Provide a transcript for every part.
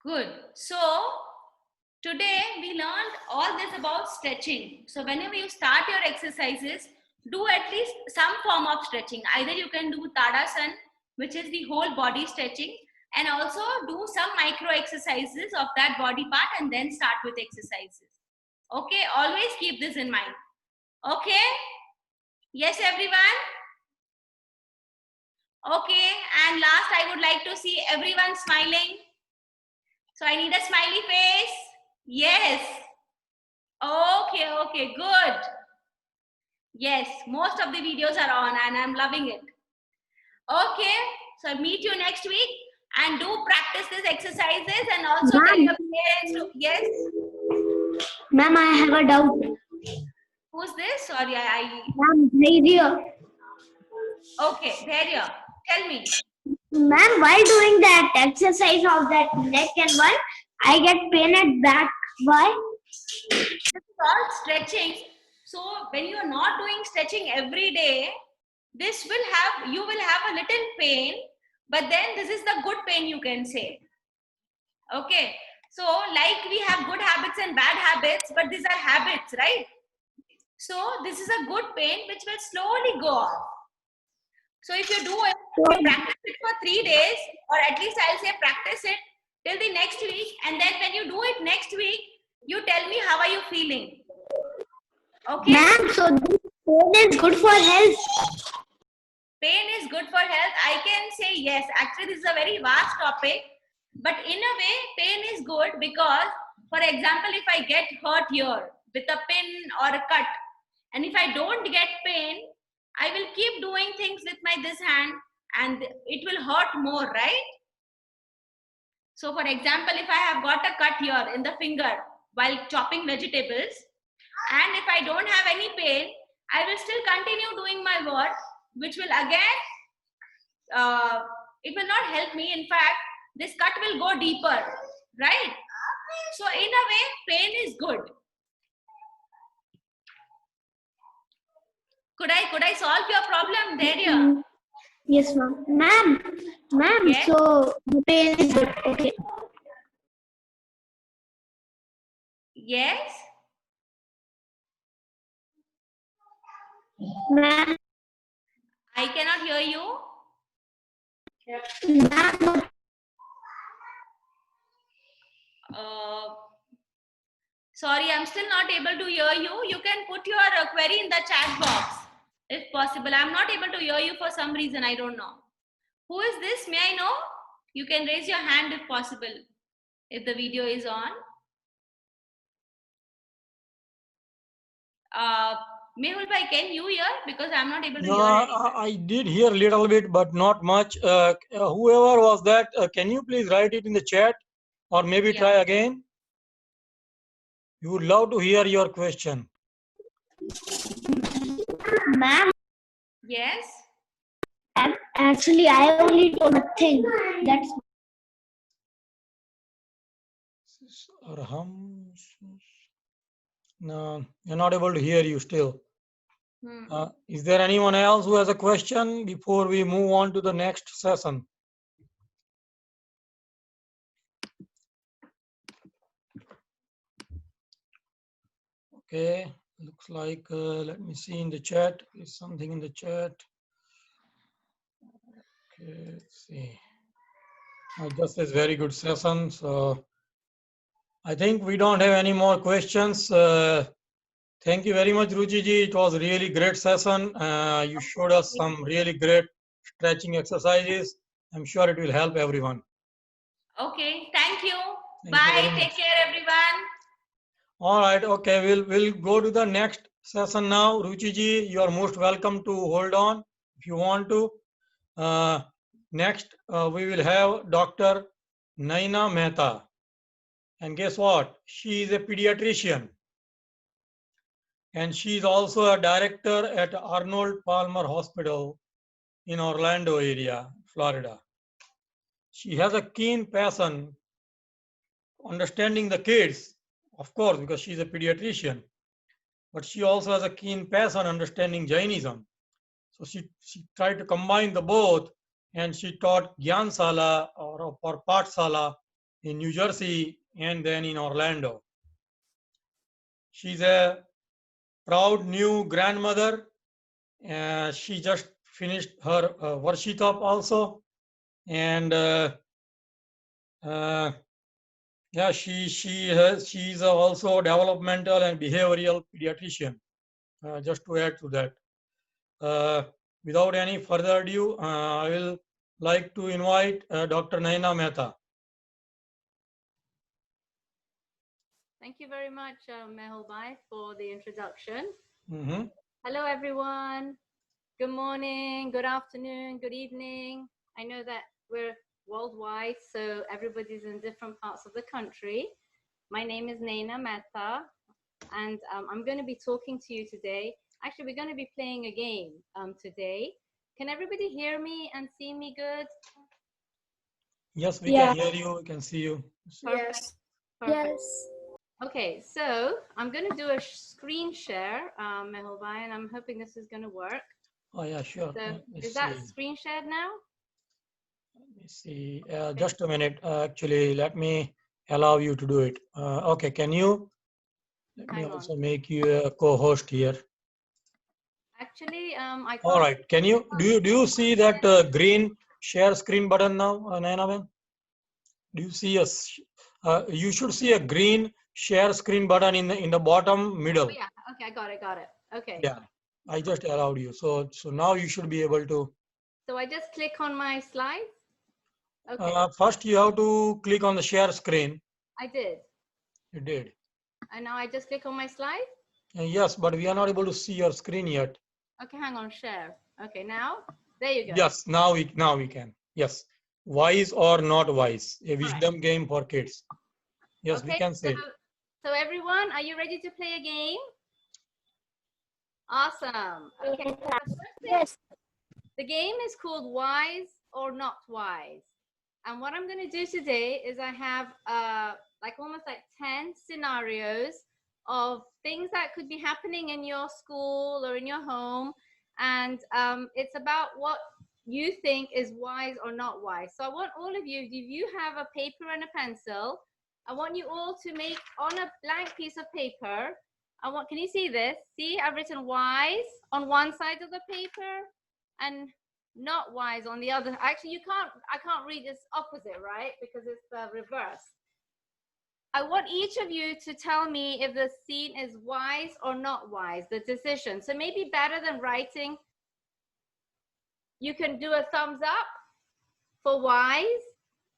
Good. So today we learned all this about stretching. So whenever you start your exercises, do at least some form of stretching. Either you can do Tadasan, which is the whole body stretching, and also do some micro exercises of that body part and then start with exercises. Okay, always keep this in mind. Okay, yes everyone? Okay, and last I would like to see everyone smiling. So I need a smiley face. Yes. Okay, good. Yes, most of the videos are on and I'm loving it. Okay, so meet you next week and do practice these exercises and also tell your parents to, yes? Ma'am, I have a doubt. Who's this? Sorry, Ma'am, here. Okay, there you are. Tell me. Ma'am, while doing that exercise of that neck and one, I get pain at back. Why? This is all stretching. So when you are not doing stretching every day, you will have a little pain, but then this is the good pain, you can say. Okay, so like we have good habits and bad habits, but these are habits, right? So this is a good pain which will slowly go off. So if you do it, practice it for 3 days, or at least I'll say practice it till the next week, and then when you do it next week, you tell me how are you feeling. Okay? Ma'am, so this pain is good for health. Pain is good for health. I can say yes. Actually, this is a very vast topic, but in a way, pain is good because, for example, if I get hurt here with a pin or a cut, and if I don't get pain, I will keep doing things with my this hand and it will hurt more, right? So for example, if I have got a cut here in the finger while chopping vegetables, and if I don't have any pain, I will still continue doing my work, which will again, it will not help me. In fact, this cut will go deeper, right? So in a way, pain is good. Could I solve your problem there? Yeah? Yes, ma'am. Ma'am, Yes? so the pain is good. Okay. Yes? Ma'am, I cannot hear you. ma'am, Sorry, I'm still not able to hear you. You can put your query in the chat box if possible. I'm not able to hear you for some reason. I don't know. Who is this? May I know? You can raise your hand if possible, if the video is on. Mehul bhai, can you hear? Because I'm not able to hear anything. I did hear a little bit, but not much. Whoever was that, can you please write it in the chat or maybe try again? We would love to hear your question. ma'am. Yes? Actually, I only told nothing. That's No, you're not able to hear you still. Is there anyone else who has a question before we move on to the next session? Okay, looks like, let me see in the chat. Is something in the chat? Okay, let's see. Just a very good session. So I think we don't have any more questions. Thank you very much, Ruchi ji. It was a really great session. You showed us some really great stretching exercises. I'm sure it will help everyone. Okay, thank you. Thank you very Bye. much. Take care, everyone. All right. Okay, we'll go to the next session now. Ruchi ji, you are most welcome to hold on if you want to. Next, we will have Dr. Naina Mehta. And guess what? She is a pediatrician. And she is also a director at Arnold Palmer Hospital in Orlando area, Florida. She has a keen passion understanding the kids, of course, because she's a pediatrician, but she also has a keen passion understanding Jainism. So she tried to combine the both, and she taught Gyan Sala or Pathsala in New Jersey and then in Orlando. She's a proud new grandmother. She just finished her Varshitab also. And yeah, she's also a developmental and behavioral pediatrician. Just to add to that, without any further ado, I will like to invite Dr. Naina Mehta. Thank you very much, Mehul Bhai, for the introduction. Mm-hmm. Hello, everyone. Good morning, good afternoon, good evening. I know that we're worldwide, so everybody's in different parts of the country. My name is Naina Mehta, and I'm going to be talking to you today. Actually, we're going to be playing a game today. Can everybody hear me and see me good? Yes, we can hear you, we can see you. Perfect. Yes. Perfect. Yes. Okay, so I'm going to do a screen share, Mehul Bhai, and I'm hoping this is going to work. Oh yeah, sure. So Let's is that see. screen shared now? Let me see. Just a minute. Actually, let me allow you to do it. Okay, can you? Let me Hang on. also make you a co-host here. Actually, I can't. All right. Can you do you see that green share screen button now, Naina ma'am? Do you see you should see a green share screen button in the bottom middle. Oh, yeah. Okay, I got it. Okay. Yeah, I just allowed you. So now you should be able to. So I just click on my slides. Okay, First, you have to click on the share screen. I did. You did. And now I just click on my slide. Yes, but we are not able to see your screen yet. Okay, hang on, share. Okay, now there you go. Yes, now we can. Yes, wise or not wise, a wisdom game for kids. Yes, Okay, we can say. So everyone, are you ready to play a game? Awesome. Okay. So the first thing, Yes. the game is called Wise or Not Wise. And what I'm going to do today is I have like almost like 10 scenarios of things that could be happening in your school or in your home. And it's about what you think is wise or not wise. So I want all of you, if you have a paper and a pencil, I want you all to make on a blank piece of paper. Can you see this? See, I've written wise on one side of the paper and not wise on the other. Actually, I can't read this opposite, right? Because it's the reverse. I want each of you to tell me if the scene is wise or not wise, the decision. So maybe better than writing, you can do a thumbs up for wise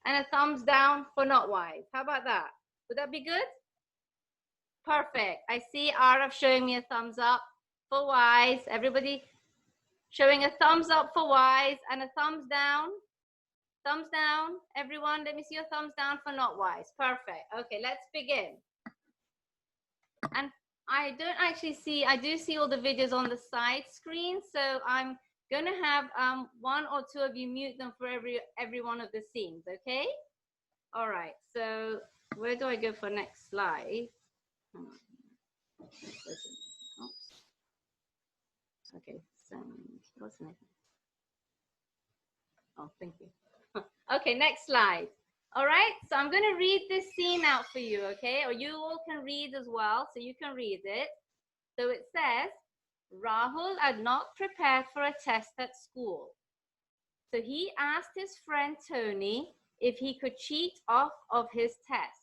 and a thumbs down for not wise. How about that? Would that be good? Perfect. I see Araf showing me a thumbs up for wise. Everybody showing a thumbs up for wise and a thumbs down. Thumbs down. Everyone, let me see your thumbs down for not wise. Perfect. Okay, let's begin. And I don't actually see, I do see all the videos on the side screen. So I'm going to have one or two of you mute them for every one of the scenes, okay? All right, so where do I go for next slide? Oops. Okay, so what's next? Oh, thank you. Okay, next slide. All right, so I'm going to read this scene out for you, okay? Or you all can read as well, so you can read it. So it says, Rahul had not prepared for a test at school. So he asked his friend Tony if he could cheat off of his test.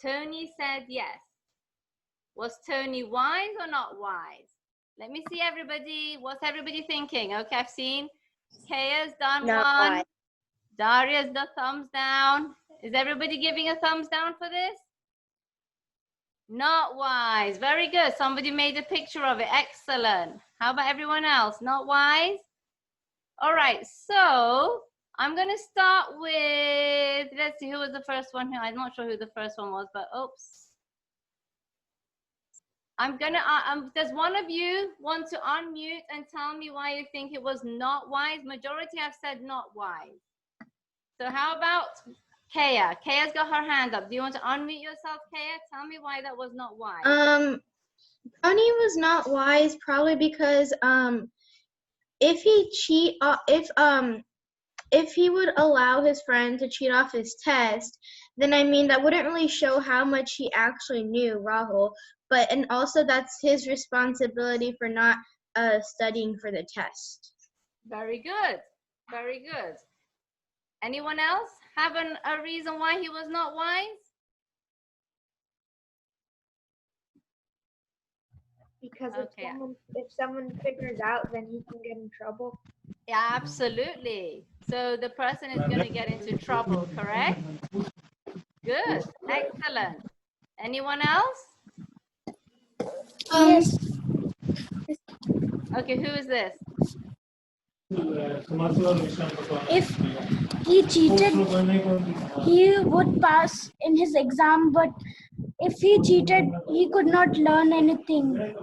Tony said yes. Was Tony wise or not wise? Let me see everybody. What's everybody thinking? Okay, I've seen Kaya's done Not one. wise. Daria's the thumbs down. Is everybody giving a thumbs down for this? Not wise. Very good. Somebody made a picture of it. Excellent. How about everyone else? Not wise? All right. So I'm going to start with, let's see, who was the first one here? I'm not sure who the first one was, but oops. I'm going to, does one of you want to unmute and tell me why you think it was not wise? Majority have said not wise. So how about Kaya? Kaya's got her hand up. Do you want to unmute yourself, Kaya? Tell me why that was not wise. Tony was not wise probably because if if he would allow his friend to cheat off his test, then I mean that wouldn't really show how much he actually knew, Rahul. But and also that's his responsibility for not studying for the test. Very good. Very good. Anyone else have a reason why he was not wise? Because Okay. if someone figures out, then he can get in trouble. Yeah, absolutely. So the person is going to get into trouble, correct? Good. Excellent. Anyone else? Yes. Okay, who is this? If he cheated, he would pass in his exam, but if he cheated, he could not learn anything.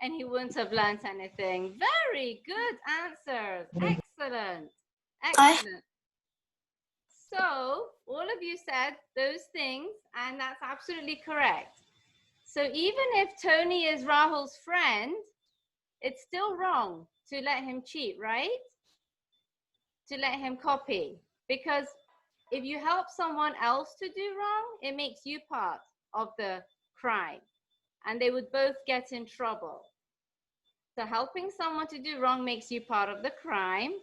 And he wouldn't have learned anything. Very good answers. Excellent. Excellent. So all of you said those things, and that's absolutely correct. So even if Tony is Rahul's friend, it's still wrong to let him cheat, right? To let him copy. Because if you help someone else to do wrong, it makes you part of the crime. And they would both get in trouble. So helping someone to do wrong makes you part of the crime.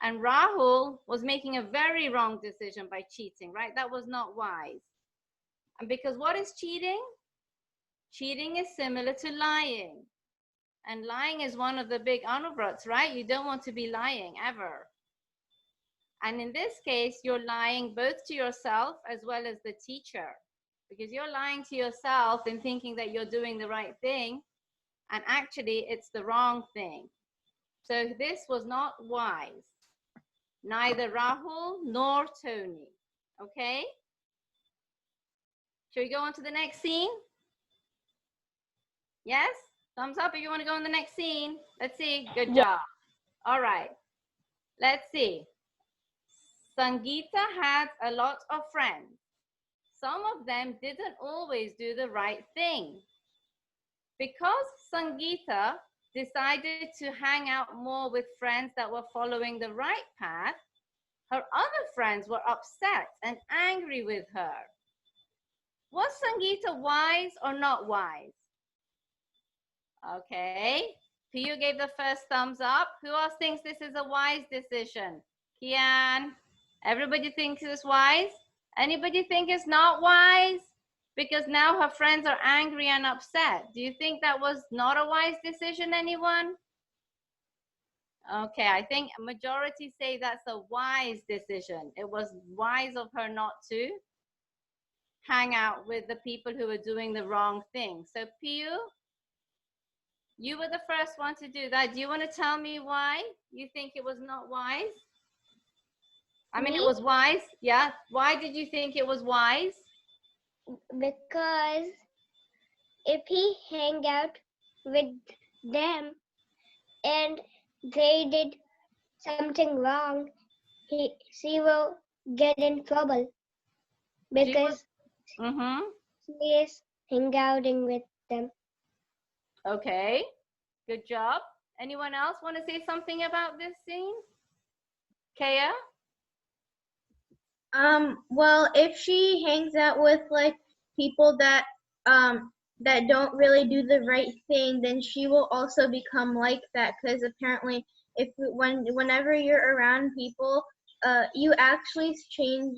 And Rahul was making a very wrong decision by cheating, right? That was not wise. And because what is cheating? Cheating is similar to lying. And lying is one of the big anuvrats, right? You don't want to be lying ever. And in this case, you're lying both to yourself as well as the teacher, because you're lying to yourself and thinking that you're doing the right thing, and actually it's the wrong thing. So this was not wise, neither Rahul nor Tony. Okay? Shall we go on to the next scene? Yes? Thumbs up if you want to go on the next scene. Let's see. Good job. All right. Let's see. Sangeeta had a lot of friends. Some of them didn't always do the right thing. Because Sangeeta decided to hang out more with friends that were following the right path, her other friends were upset and angry with her. Was Sangeeta wise or not wise? Okay. Piyu gave the first thumbs up. Who else thinks this is a wise decision? Kian. Everybody thinks it's wise? Anybody think it's not wise? Because now her friends are angry and upset. Do you think that was not a wise decision, anyone? Okay, I think a majority say that's a wise decision. It was wise of her not to hang out with the people who were doing the wrong thing. So Piyu, you were the first one to do that. Do you want to tell me why you think it was not wise? I mean, it was wise. Yeah. Why did you think it was wise? Because if he hang out with them and they did something wrong, she will get in trouble because she is hanging out with them. Okay, good job. Anyone else want to say something about this scene? Kaya? Well, if she hangs out with like people that that don't really do the right thing, then she will also become like that. Because apparently, whenever you're around people, you actually change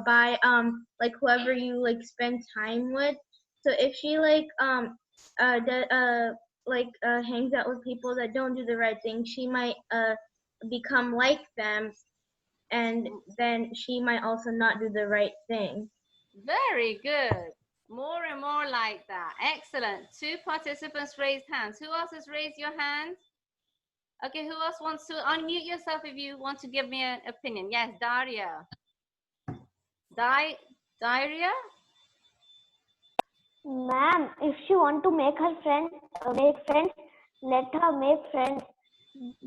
by like whoever you like spend time with. So if she hangs out with people that don't do the right thing, she might become like them, and then she might also not do the right thing. Very good. More and more like that. Excellent. 2 participants raised hands. Who else has raised your hand? Okay, who else wants to unmute yourself if you want to give me an opinion? Yes, Daria. Daria? Ma'am, if she want to make her friends, let her make friends,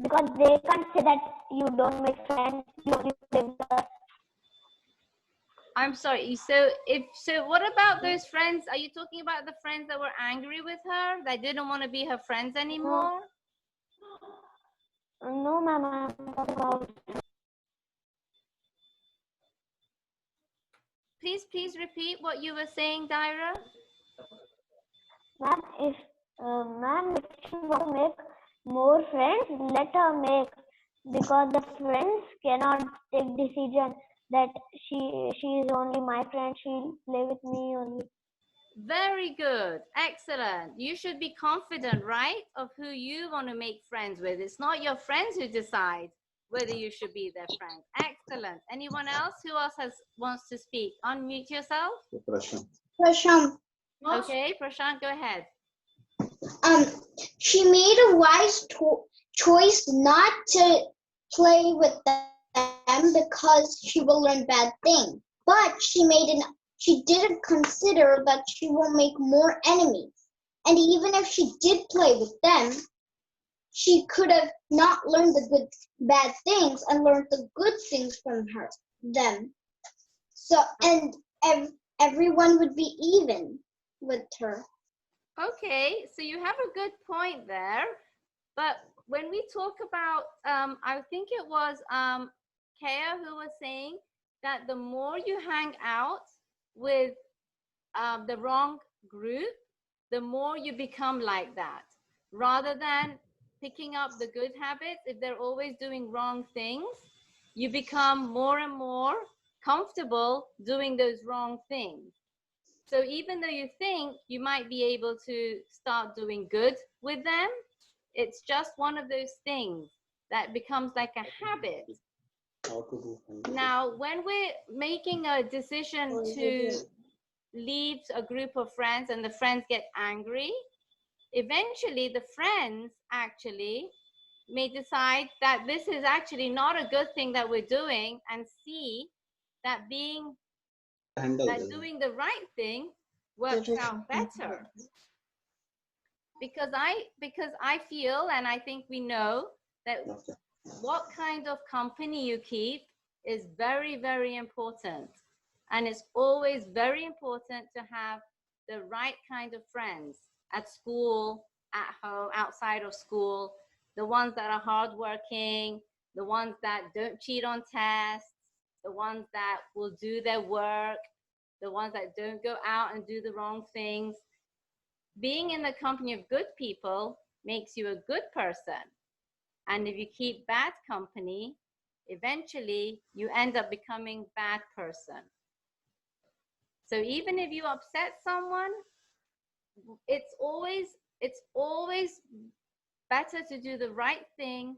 because they can't say that you don't make friends. You only play with her. I'm sorry. So what about those friends? Are you talking about the friends that were angry with her, that didn't want to be her friends anymore? No, ma'am, I'm talking about repeat what you were saying, Daira? Ma'am, if she want to make more friends, let her make, because the friends cannot take decision that she is only my friend, she'll play with me only. Very good. Excellent. You should be confident, right, of who you want to make friends with. It's not your friends who decide whether you should be their friend. Excellent. Anyone else? Who else wants to speak? Unmute yourself. Prashant, Okay, Prashant, go ahead. she made a wise choice not to play with them because she will learn bad things. But she didn't consider that she will make more enemies. And even if she did play with them, she could have not learned the bad things and learned the good things from them. So, and everyone would be even with her. Okay, so you have a good point there. But when we talk about, I think it was Kea who was saying that the more you hang out with the wrong group, the more you become like that. Rather than picking up the good habits, if they're always doing wrong things, you become more and more comfortable doing those wrong things. So even though you think you might be able to start doing good with them, it's just one of those things that becomes like a habit. Now, when we're making a decision to leave a group of friends and the friends get angry, eventually the friends actually may decide that this is actually not a good thing that we're doing, and see that doing the right thing works out better. Because I feel, and I think we know, that what kind of company you keep is very, very important. And it's always very important to have the right kind of friends at school, at home, outside of school, the ones that are hardworking, the ones that don't cheat on tests, the ones that will do their work, the ones that don't go out and do the wrong things. Being in the company of good people makes you a good person. And if you keep bad company, eventually you end up becoming bad person. So even if you upset someone, it's always better to do the right thing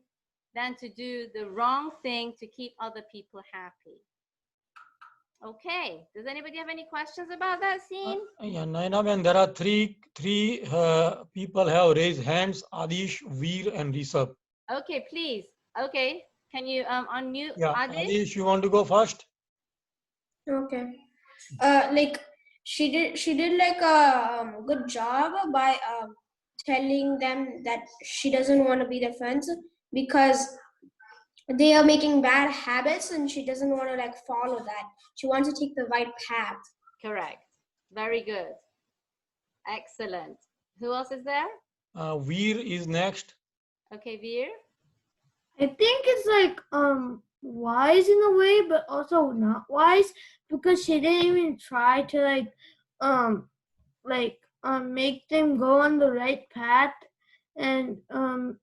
than to do the wrong thing to keep other people happy. Okay, does anybody have any questions about that scene? Yeah, Naina, when there are three people have raised hands, Adish, Veer, and Rishabh. Okay, please. Okay, can you unmute? Yeah, Adish? Adish, you want to go first? Okay. Like she did like a good job by telling them that she doesn't want to be their friends because they are making bad habits and she doesn't want to like follow that. She wants to take the right path. Correct. Very good. Excellent. Who else is there? Veer is next. Okay, Veer. I think it's like wise in a way, but also not wise, because she didn't even try to make them go on the right path and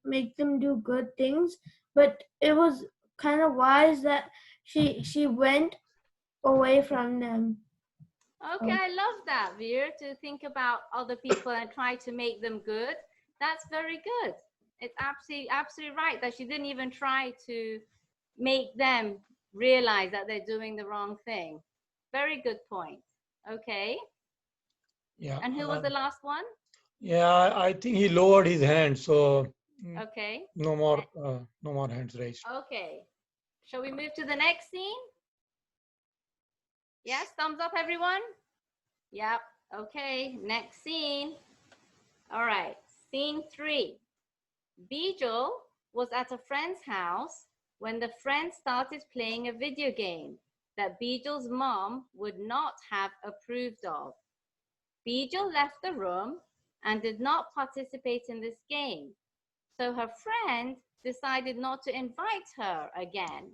make them do good things. But it was kind of wise that she went away from them. Okay, I love that, Veer, to think about other people and try to make them good. That's very good. It's absolutely right that she didn't even try to make them realize that they're doing the wrong thing. Very good point. Okay. Yeah. And who was the last one? Yeah, I think he lowered his hand, so Okay. no more hands raised. Okay. Shall we move to the next scene? Yes, thumbs up, everyone. Yep. Okay, next scene. All right, scene 3. Bijal was at a friend's house when the friend started playing a video game that Bijal's mom would not have approved of. Bijal left the room and did not participate in this game, so her friend decided not to invite her again.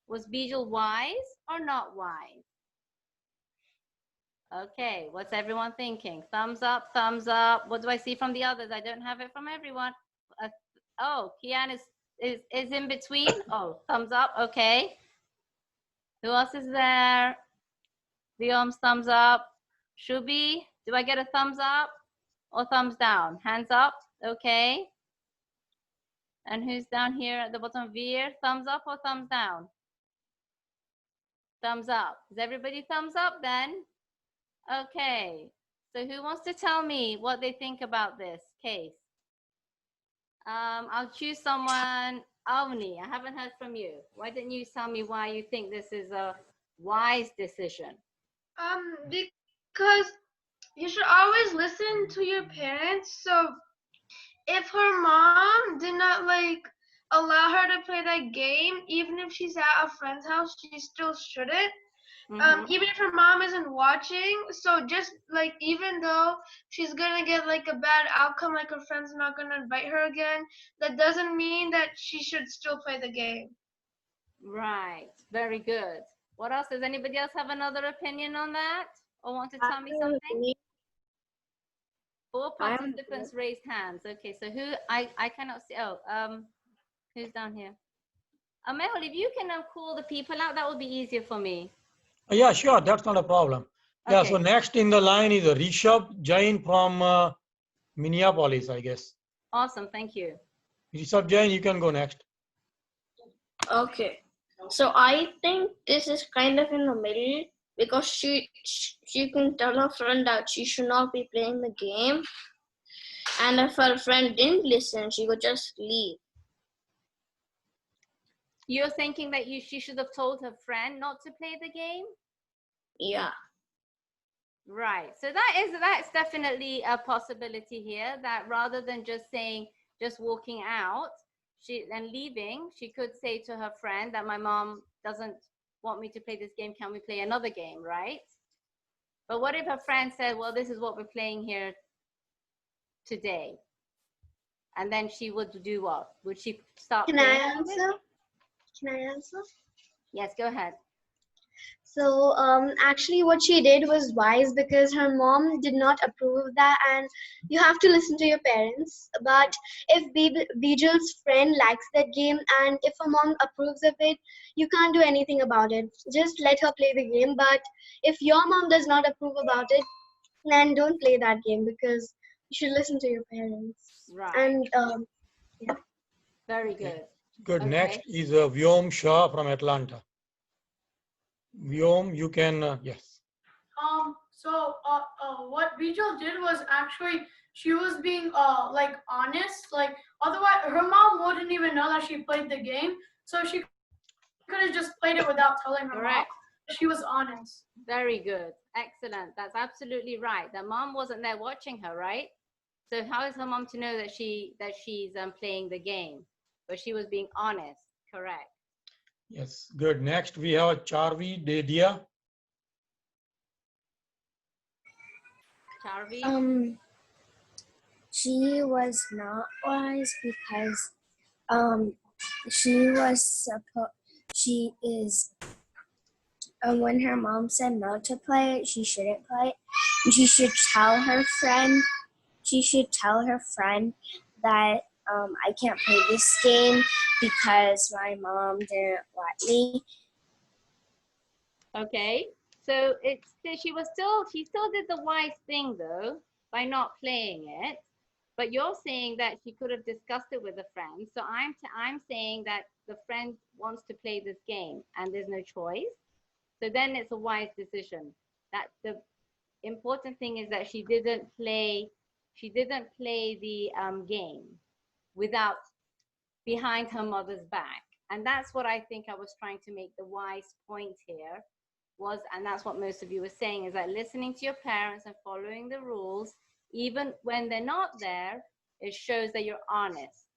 Was Bijal wise or not wise? Okay, what's everyone thinking? Thumbs up, thumbs up. What do I see from the others? I don't have it from everyone. Oh, Kian is in between. Oh, thumbs up. Okay. Who else is there? Leom's thumbs up. Shubi, do I get a thumbs up or thumbs down? Hands up. Okay. And who's down here at the bottom? Veer, thumbs up or thumbs down? Thumbs up. Is everybody thumbs up then? Okay. So who wants to tell me what they think about this case? I'll choose someone. Avni, I haven't heard from you. Why didn't you tell me why you think this is a wise decision? Because you should always listen to your parents. So if her mom did not like allow her to play that game, even if she's at a friend's house, she still shouldn't. Even if her mom isn't watching, so just like even though she's gonna get like a bad outcome, like her friend's not gonna invite her again, that doesn't mean that she should still play the game. Right, very good. What else? Does anybody else have another opinion on that or want to tell me something? 4 participants raised hands. Okay, so who, I cannot see, who's down here? Mehul, if you can call the people out, that would be easier for me. Yeah, sure. That's not a problem. Yeah, Okay. so next in the line is Rishabh Jain from Minneapolis, I guess. Awesome, thank you. Rishabh Jain, you can go next. Okay, so I think this is kind of in the middle because she can tell her friend that she should not be playing the game, and if her friend didn't listen, she would just leave. You're thinking that she should have told her friend not to play the game? Yeah. Right, so that's definitely a possibility here, that rather than just saying, just walking out and leaving, she could say to her friend that my mom doesn't want me to play this game, can we play another game, right? But what if her friend said, well, this is what we're playing here today? And then she would do what? Would she start Can playing? I answer? Can I answer? Yes, go ahead. So actually what she did was wise because her mom did not approve of that, and you have to listen to your parents. But if Bijal's friend likes that game and if her mom approves of it, you can't do anything about it. Just let her play the game. But if your mom does not approve about it, then don't play that game because you should listen to your parents. Right. And yeah. Very good. Good. Okay. Next is Vyom Shah from Atlanta. Vyom, you can, yes. So what Bijal did was actually she was being like honest. Like otherwise, her mom wouldn't even know that she played the game. So she could have just played it without telling her mom. She was honest. Very good. Excellent. That's absolutely right. The mom wasn't there watching her, right? So how is her mom to know that she's playing the game? But she was being honest. Correct. Yes, good. Next we have Charvi Dedia. Charvi? She was not wise because she is when her mom said not to play it, she shouldn't play it. And she should tell her friend that I can't play this game because my mom didn't let me. Okay. So she still did the wise thing though by not playing it. But you're saying that she could have discussed it with a friend. So I'm saying that the friend wants to play this game and there's no choice. So then it's a wise decision. That the important thing is that she didn't play the game behind her mother's back. And that's what I think I was trying to make the wise point here was, and that's what most of you were saying, is that listening to your parents and following the rules, even when they're not there, it shows that you're honest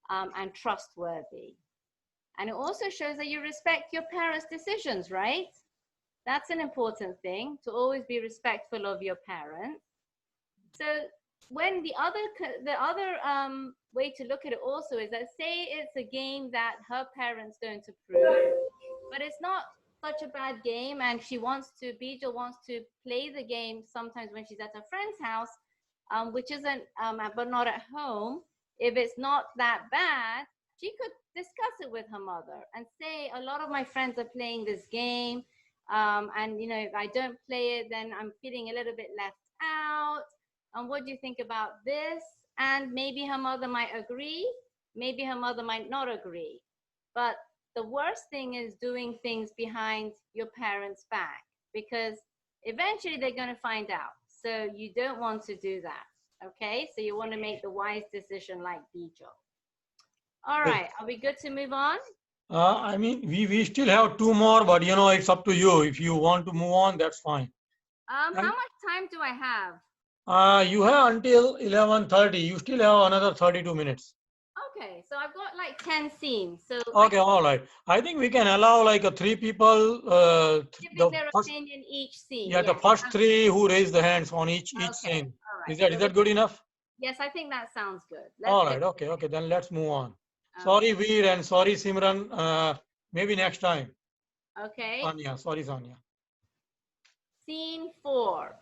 and trustworthy. And it also shows that you respect your parents' decisions, right? That's an important thing, to always be respectful of your parents. So when the other way to look at it also is that say it's a game that her parents don't approve, but it's not such a bad game and Bijal wants to play the game sometimes when she's at her friend's house, which isn't, but not at home. If it's not that bad, she could discuss it with her mother and say, a lot of my friends are playing this game. And, if I don't play it, then I'm feeling a little bit left out. And what do you think about this? And maybe her mother might agree. Maybe her mother might not agree. But the worst thing is doing things behind your parents' back, because eventually they're going to find out. So you don't want to do that. Okay, so you want to make the wise decision like Bijal. All right, are we good to move on? I mean, we still have 2 more, but it's up to you. If you want to move on, that's fine. How much time do I have? You have until 11:30. You still have another 32 minutes. Okay, so I've got like 10 scenes. So Okay, all right. I think we can allow like 3 people. giving their opinion each scene. Yeah, the first 3 who raise the hands on each Okay, scene. all right. Is that good enough? Yes, I think that sounds good. All right. Okay. Then let's move on. Sorry, Veer, and sorry, Simran. Maybe next time. Okay. Sorry, Sonia. Scene 4.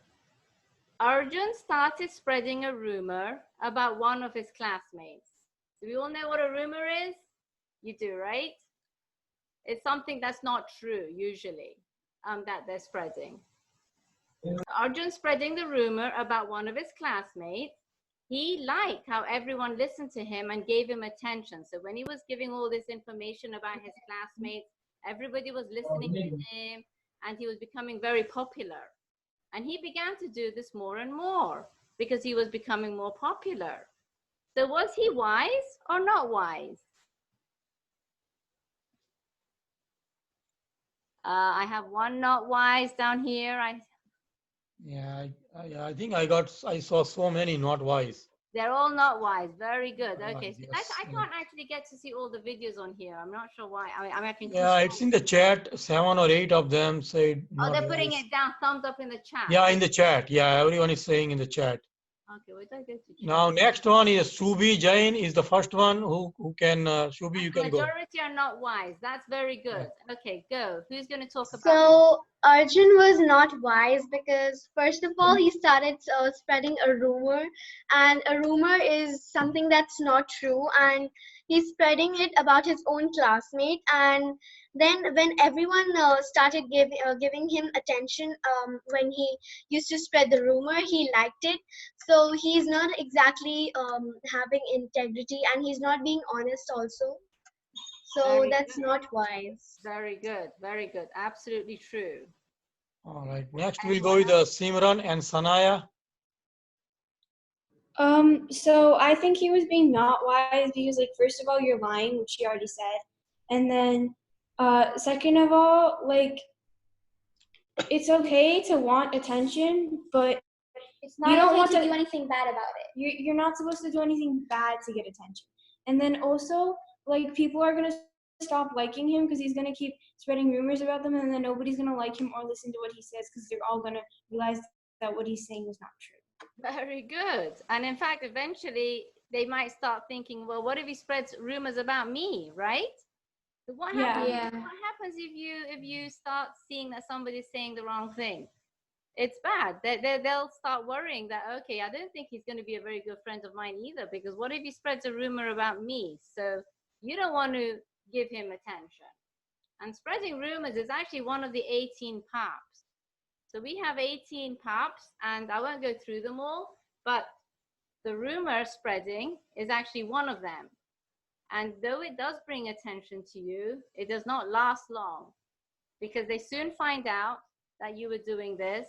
Arjun started spreading a rumor about one of his classmates. Do we all know what a rumor is? You do, right? It's something that's not true, usually, that they're spreading. Arjun spreading the rumor about one of his classmates. He liked how everyone listened to him and gave him attention. So when he was giving all this information about his classmates, everybody was listening to him, and he was becoming very popular. And he began to do this more and more because he was becoming more popular. So was he wise or not wise? I have one not wise down here. I think I saw so many not wise. They're all not wise. Very good. Not Okay, wise, so yes, I can't actually get to see all the videos on here. I'm not sure why. I'm actually Yeah, it's in the chat. 7 or 8 of them say Oh, not they're putting wise. it down, thumbs up in the chat. Yeah, in the chat. Yeah, everyone is saying in the chat. Okay, where did I go to chat? Now, next one is Subi Jain is the first one who can, Subi, you can go. Majority are not wise. That's very good. Okay, go. Who's going to talk about So Arjun was not wise because first of all he started spreading a rumor, and a rumor is something that's not true, and he's spreading it about his own classmate. And then when everyone started giving him attention, when he used to spread the rumor, he liked it. So he's not exactly having integrity, and he's not being honest also. So Very that's good. not wise. Very good. Very good. Absolutely true. All right. Next, we'll go with Simran and Sanaya. So I think he was being not wise because, like, first of all, you're lying, which he already said, and then, second of all, like, it's okay to want attention, but It's not you don't okay want to do anything bad about it. You're not supposed to do anything bad to get attention. And then also, like, people are gonna stop liking him because he's gonna keep spreading rumors about them, and then nobody's gonna like him or listen to what he says because they're all gonna realize that what he's saying is not true. Very good. And in fact, eventually they might start thinking, well, what if he spreads rumors about me, right? So what happens if you start seeing that somebody's saying the wrong thing? It's bad. They'll start worrying that, okay, I don't think he's going to be a very good friend of mine either, because what if he spreads a rumor about me? So you don't want to give him attention. And spreading rumors is actually one of the 18 paps. So we have 18 paps, and I won't go through them all, but the rumor spreading is actually one of them. And though it does bring attention to you, it does not last long, because they soon find out that you were doing this,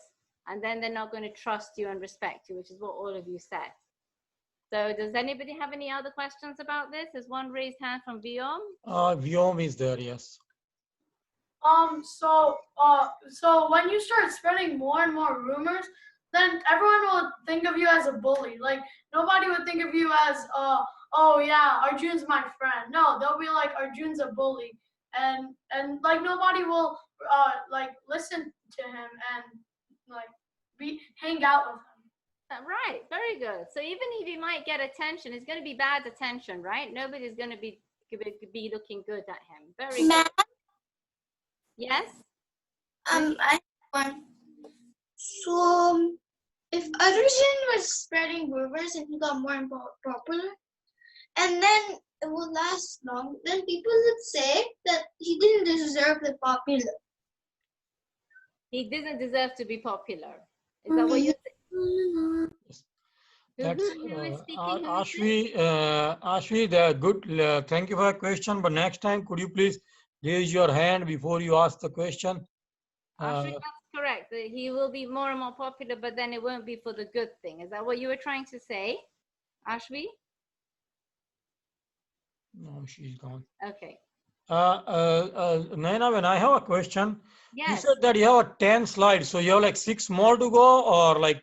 and then they're not going to trust you and respect you, which is what all of you said. So does anybody have any other questions about this? There's one raised hand from Viom. Viom is there, yes. So when you start spreading more and more rumors, then everyone will think of you as a bully. Like, nobody would think of you as, oh yeah, Arjun's my friend. No, they'll be like, Arjun's a bully, and like nobody will like listen to him and like hang out with him. Right, very good. So even if you might get attention, it's going to be bad attention, right? Nobody's going to be looking good at him. Very good. Yes? I have one. So, if Darshan was spreading rumors and he got more and more popular, and then it will last long, then people would say that he didn't deserve the popular. He didn't deserve to be popular. Is that what you're saying? That's Who is speaking? Who is this? Ashwi, good. Thank you for your question. But next time, could you please raise your hand before you ask the question? Ashwi, that's correct. That he will be more and more popular, but then it won't be for the good thing. Is that what you were trying to say, Ashwi? No, she's gone. Okay. Naina, when I have a question, you Yes. said that you have 10 slides, so you have like 6 more to go, or like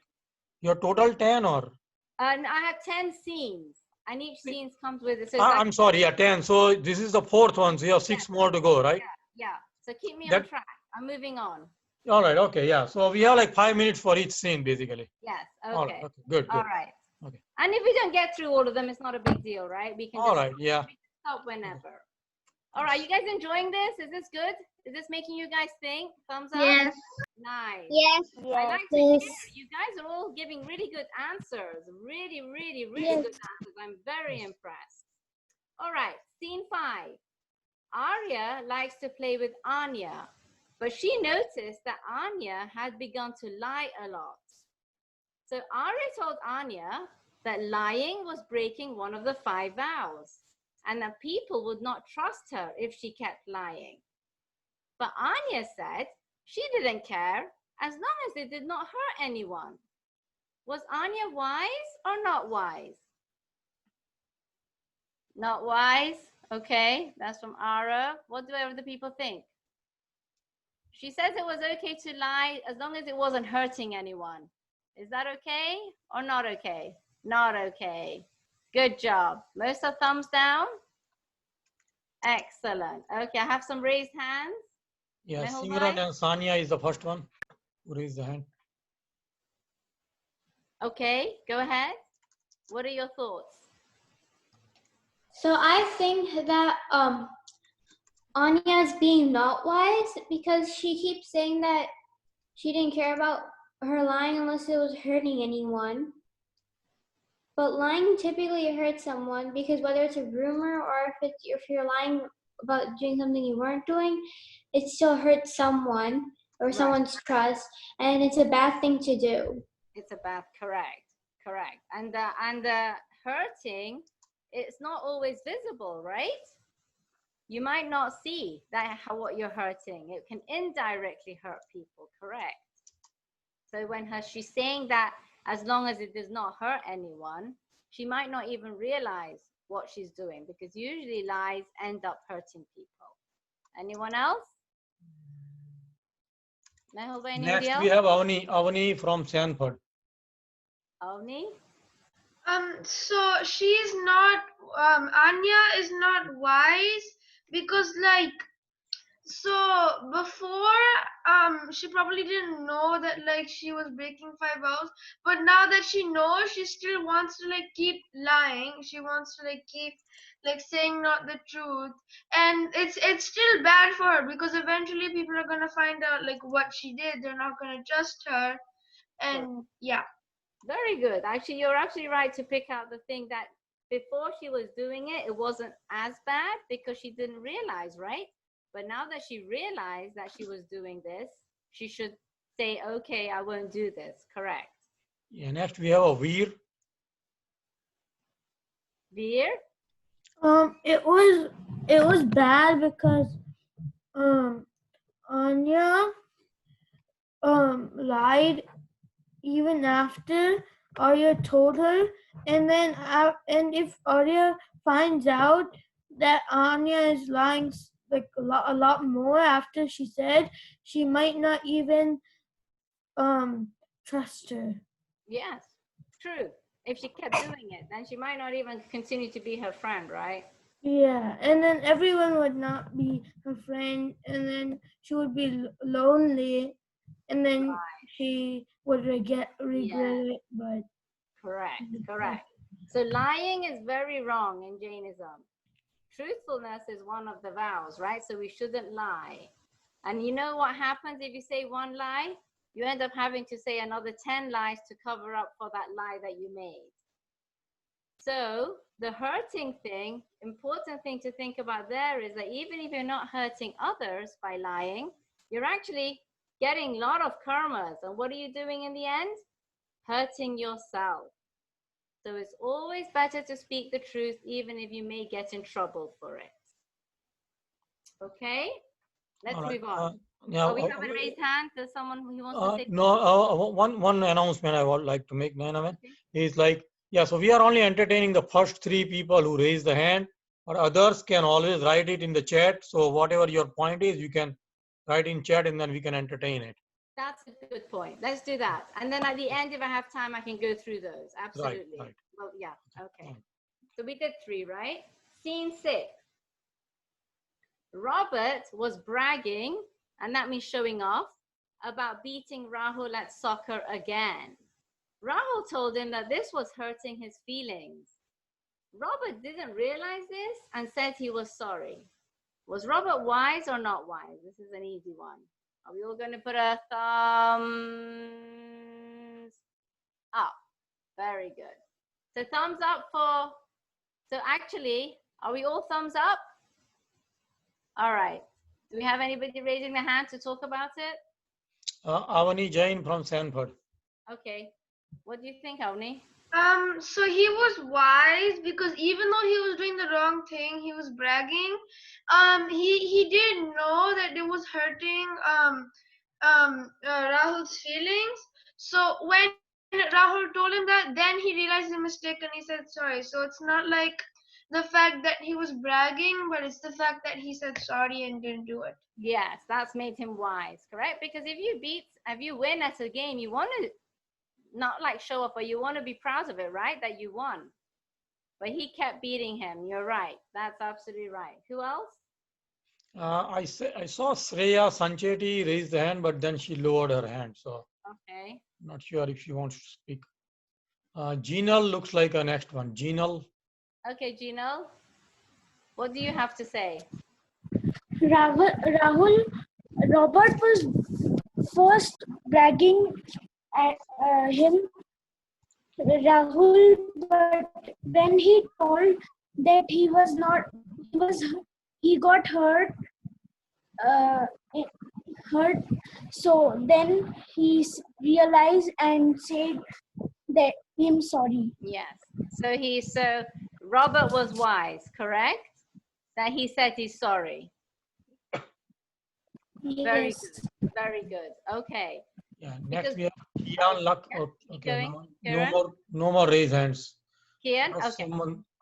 your total 10, or? And I have 10 scenes, and each scene comes with it. So it's I'm sorry, yeah, 10. So this is the 4th one, so you have 6 more to go, right? yeah. So keep me on That- track. I'm moving on. All right, okay, yeah. So we have like 5 minutes for each scene, basically. Yes. Okay. All right, okay, good, All good. right. Okay. And if we don't get through all of them, it's not a big deal, right? We can All just right, yeah. we can stop whenever. All right, you guys enjoying this? Is this good? Is this making you guys think? Thumbs up? Yes. Nice. Yes. I like to hear Yes. you guys are all giving really good answers. Really, really, really Yes. good answers. I'm very impressed. All right, scene 5. Arya likes to play with Anya, but she noticed that Anya had begun to lie a lot. So Arya told Anya that lying was breaking one of the 5 vows, and that people would not trust her if she kept lying. But Anya said she didn't care as long as it did not hurt anyone. Was Anya wise or not wise? Not wise. Okay, that's from Ara. What do other people think? She says it was okay to lie as long as it wasn't hurting anyone. Is that okay or not okay? Not okay. Good job. Most are thumbs down. Excellent. Okay, I have some raised hands. Yeah, Mehul Simran bhai? and Sania is the first one who raised the hand. Okay, go ahead. What are your thoughts? So I think that Anya is being not wise because she keeps saying that she didn't care about her lying unless it was hurting anyone. But lying typically hurts someone because whether it's a rumor or if you're lying about doing something you weren't doing, it still hurts someone or Right. someone's trust, and it's a bad thing to do. It's about correct. And the hurting, it's not always visible, right? You might not see that what you're hurting. It can indirectly hurt people, correct? So when she's saying that as long as it does not hurt anyone, she might not even realize what she's doing because usually lies end up hurting people. Anyone else? Mehul, anybody Next, else? we have Avani from Sanford. Avni? So she's not, Anya is not wise because, like, so before, she probably didn't know that, like, she was breaking 5 vows, but now that she knows, she still wants to, like, keep lying. She wants to, like, keep, like, saying not the truth, and it's still bad for her because eventually people are gonna find out, like, what she did. They're not gonna trust her, and yeah. Very good. Actually, you're absolutely right to pick out the thing that before she was doing it, it wasn't as bad because she didn't realize, right? But now that she realized that she was doing this, she should say, okay, I won't do this. Correct. Yeah, next we have a Veer. Veer? It was bad because Anya lied even after Arya told her, and then and if Arya finds out that Anya is lying like a lot more after she said, she might not even trust her. Yes, true. If she kept doing it, then she might not even continue to be her friend, right? Yeah, and then everyone would not be her friend, and then she would be lonely, and then she would regret it. But Correct. So lying is very wrong in Jainism. Truthfulness is one of the vows, right? So we shouldn't lie. And you know what happens if you say one lie? You end up having to say another 10 lies to cover up for that lie that you made. So the hurting thing, important thing to think about there is that even if you're not hurting others by lying, you're actually getting a lot of karmas. And what are you doing in the end? Hurting yourself. So it's always better to speak the truth, even if you may get in trouble for it. Okay, let's All right. move on. Yeah. We have a raised hand. There's someone who wants to say No, one announcement I would like to make, Naina, is like, yeah, so we are only entertaining the first 3 people who raise the hand, or others can always write it in the chat. So whatever your point is, you can write in chat and then we can entertain it. That's a good point. Let's do that. And then at the end, if I have time, I can go through those. Absolutely. Right. Well, yeah, okay. So we did 3, right? Scene 6. Robert was bragging, and that means showing off, about beating Rahul at soccer again. Rahul told him that this was hurting his feelings. Robert didn't realize this and said he was sorry. Was Robert wise or not wise? This is an easy one. Are we all going to put a thumbs up? Very good. So thumbs up for, so actually, are we all thumbs up? All right. Do we have anybody raising their hand to talk about it? Avani Jain from Sanford. Okay. What do you think, Avani? So he was wise because even though he was doing the wrong thing, he was bragging. He did know that it was hurting Rahul's feelings. So when Rahul told him that, then he realized his mistake and he said sorry. So it's not like the fact that he was bragging, but it's the fact that he said sorry and didn't do it. Yes, that's made him wise, correct? Because if you win at a game, you want to not like show off, but you want to be proud of it, right? That you won. But he kept beating him. You're right. That's absolutely right. Who else? I saw Shreya Sancheti raise the hand, but then she lowered her hand. So okay. Not sure if she wants to speak. Jinal looks like a next one. Jinal. Okay, Jinal. What do you have to say? Robert was first bragging at him, Rahul, but when he told that he got hurt, so then he realized and said that him sorry. Yes. So Robert was wise, correct? That he said he's sorry. Yes. Very good. Very good. Okay. Yeah. Next we have Kian Lakhani. Okay. No more raise hands. Kian. Okay.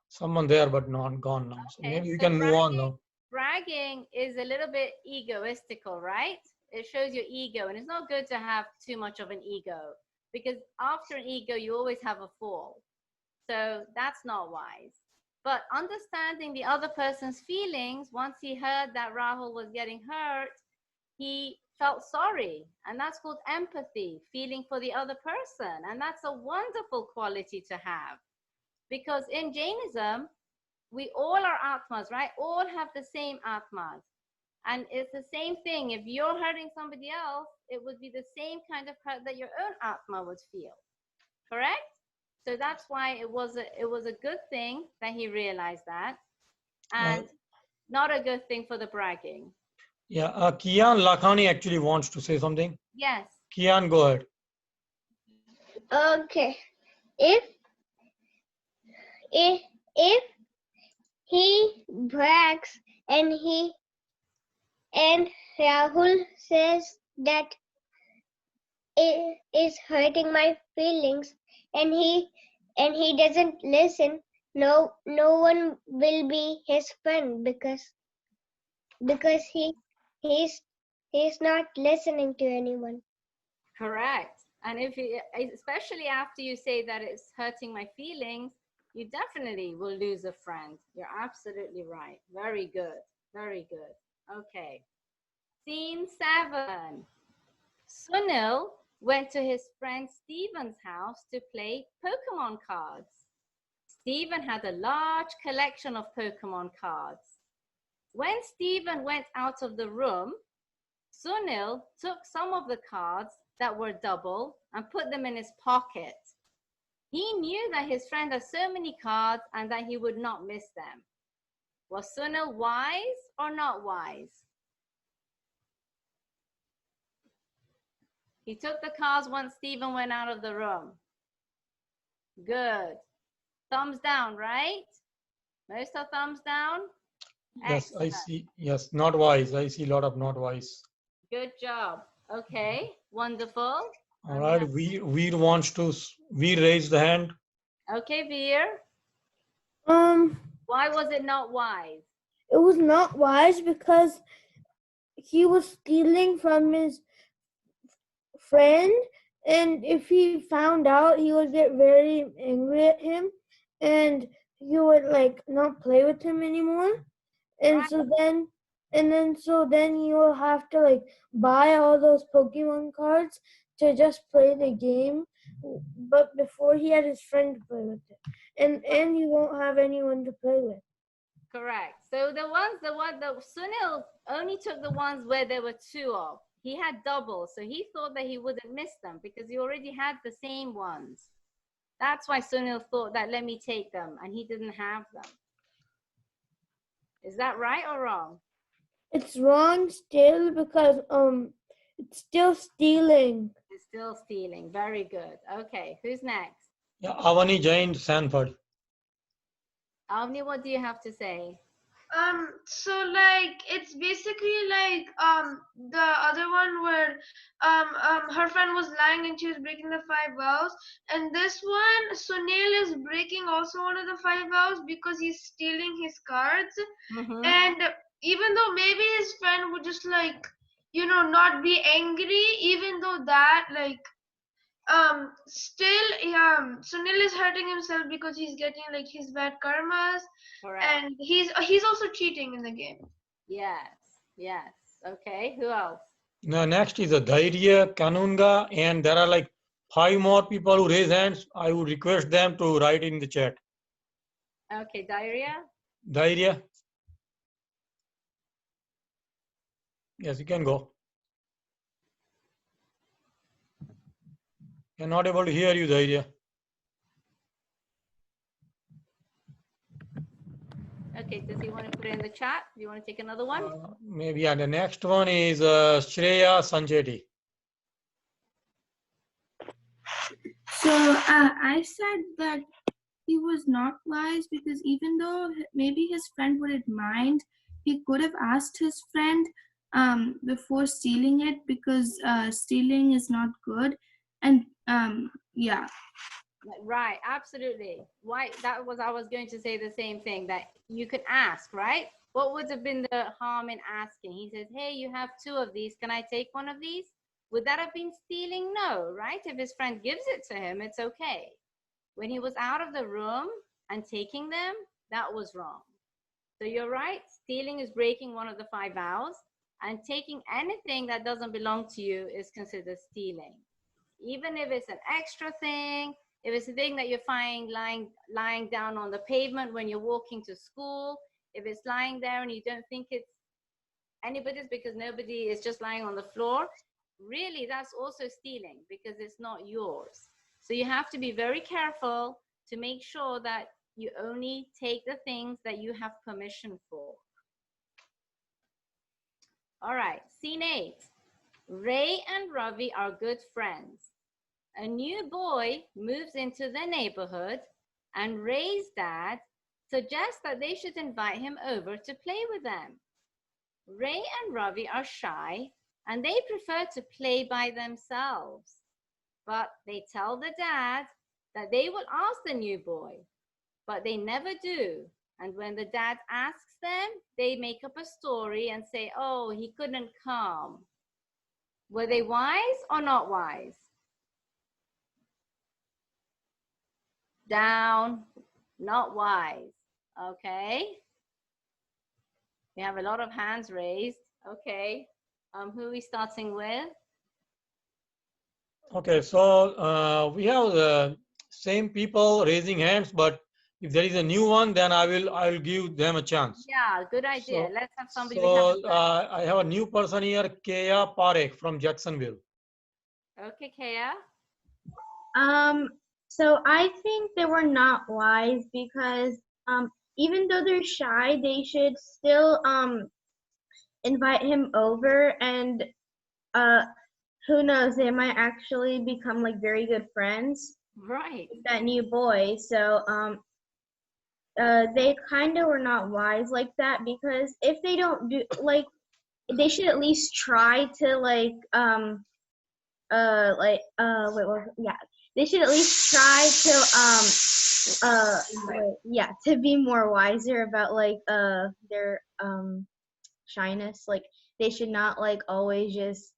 Someone there, but not gone now. So maybe you can move on now. Bragging is a little bit egoistical, right? It shows your ego, and it's not good to have too much of an ego, because after an ego, you always have a fall. So that's not wise. But understanding the other person's feelings, once he heard that Rahul was getting hurt, he felt sorry. And that's called empathy, feeling for the other person. And that's a wonderful quality to have. Because in Jainism, we all are Atmas, right? All have the same Atmas. And it's the same thing. If you're hurting somebody else, it would be the same kind of hurt that your own Atma would feel. Correct? So that's why it was a good thing that he realized that, and not a good thing for the bragging. Yeah, Kian Lakhani actually wants to say something. Yes. Kian, go ahead. Okay. If he brags and Rahul says that it is hurting my feelings, and he doesn't listen, no one will be his friend because he's not listening to anyone. Correct. And especially after you say that it's hurting my feelings, you definitely will lose a friend. You're absolutely right. Very good. Very good. Okay. Scene 7. Sunil went to his friend Stephen's house to play Pokemon cards. Stephen had a large collection of Pokemon cards. When Stephen went out of the room, Sunil took some of the cards that were double and put them in his pocket. He knew that his friend had so many cards and that he would not miss them. Was Sunil wise or not wise? He took the cards once Stephen went out of the room. Good. Thumbs down, right? Most are thumbs down. Yes, I see. Yes, not wise. I see a lot of not wise. Good job. Okay, wonderful. All right, Veer wants to. Veer raised the hand. Okay, Veer. Why was it not wise? It was not wise because he was stealing from his friend, and if he found out, he would get very angry at him, and he would like not play with him anymore. And Right. so then you will have to like buy all those Pokemon cards to just play the game. But before he had his friend to play with it, and you won't have anyone to play with. Correct. So the Sunil only took the ones where there were two of. He had double, so he thought that he wouldn't miss them because he already had the same ones. That's why Sunil thought that let me take them, and he didn't have them. Is that right or wrong? It's wrong still because it's still stealing. It's still stealing. Very good. Okay, who's next? Yeah, Avani joined Sanford. Avni, what do you have to say? So like it's basically like the other one where her friend was lying and she was breaking the 5 vows, and this one Sunil is breaking also one of the 5 vows because he's stealing his cards. And even though maybe his friend would just like not be angry, even though that like still Sunil is hurting himself because he's getting like his bad karmas. Correct. And he's also cheating in the game. Yes. Okay, who else? Now next is a Dhairya, Kanunga, and there are like 5 more people who raise hands. I would request them to write in the chat. Okay, Dhairya. Dhairya. Yes, you can go. I'm not able to hear you, Dhairya. Okay, does he want to put it in the chat? Do you want to take another one? Maybe, yeah. The next one is Shreya Sancheti. So I said that he was not wise because even though maybe his friend wouldn't mind, he could have asked his friend before stealing it because stealing is not good. And yeah. Right, absolutely. Why? I was going to say the same thing, that you could ask, right? What would have been the harm in asking? He says, hey, you have 2 of these. Can I take one of these? Would that have been stealing? No, right? If his friend gives it to him, it's okay. When he was out of the room and taking them, that was wrong. So you're right. Stealing is breaking one of the 5 vows, and taking anything that doesn't belong to you is considered stealing. Even if it's an extra thing, if it's a thing that you're finding lying down on the pavement when you're walking to school, if it's lying there and you don't think it's anybody's because nobody is just lying on the floor, really that's also stealing because it's not yours. So you have to be very careful to make sure that you only take the things that you have permission for. All right, scene 8. Ray and Ravi are good friends. A new boy moves into the neighborhood, and Ray's dad suggests that they should invite him over to play with them. Ray and Ravi are shy, and they prefer to play by themselves. But they tell the dad that they will ask the new boy, but they never do. And when the dad asks them, they make up a story and say, oh, he couldn't come. Were they wise or not wise? Down, not wise. Okay. We have a lot of hands raised. Okay. Who are we starting with? Okay, so we have the same people raising hands, but If there is a new one, then I will give them a chance. Yeah, good idea. So- Let's have somebody we haven't So heard. I have a new person here, Kea Parekh from Jacksonville. Okay, Kea. So I think they were not wise because even though they're shy, they should still invite him over, and who knows, they might actually become like very good friends Right. with that new boy. So they kind of were not wise like that, because if they don't do, like, they should at least try to wait, yeah, they should at least try to to be more wiser about like their shyness. Like, they should not like always just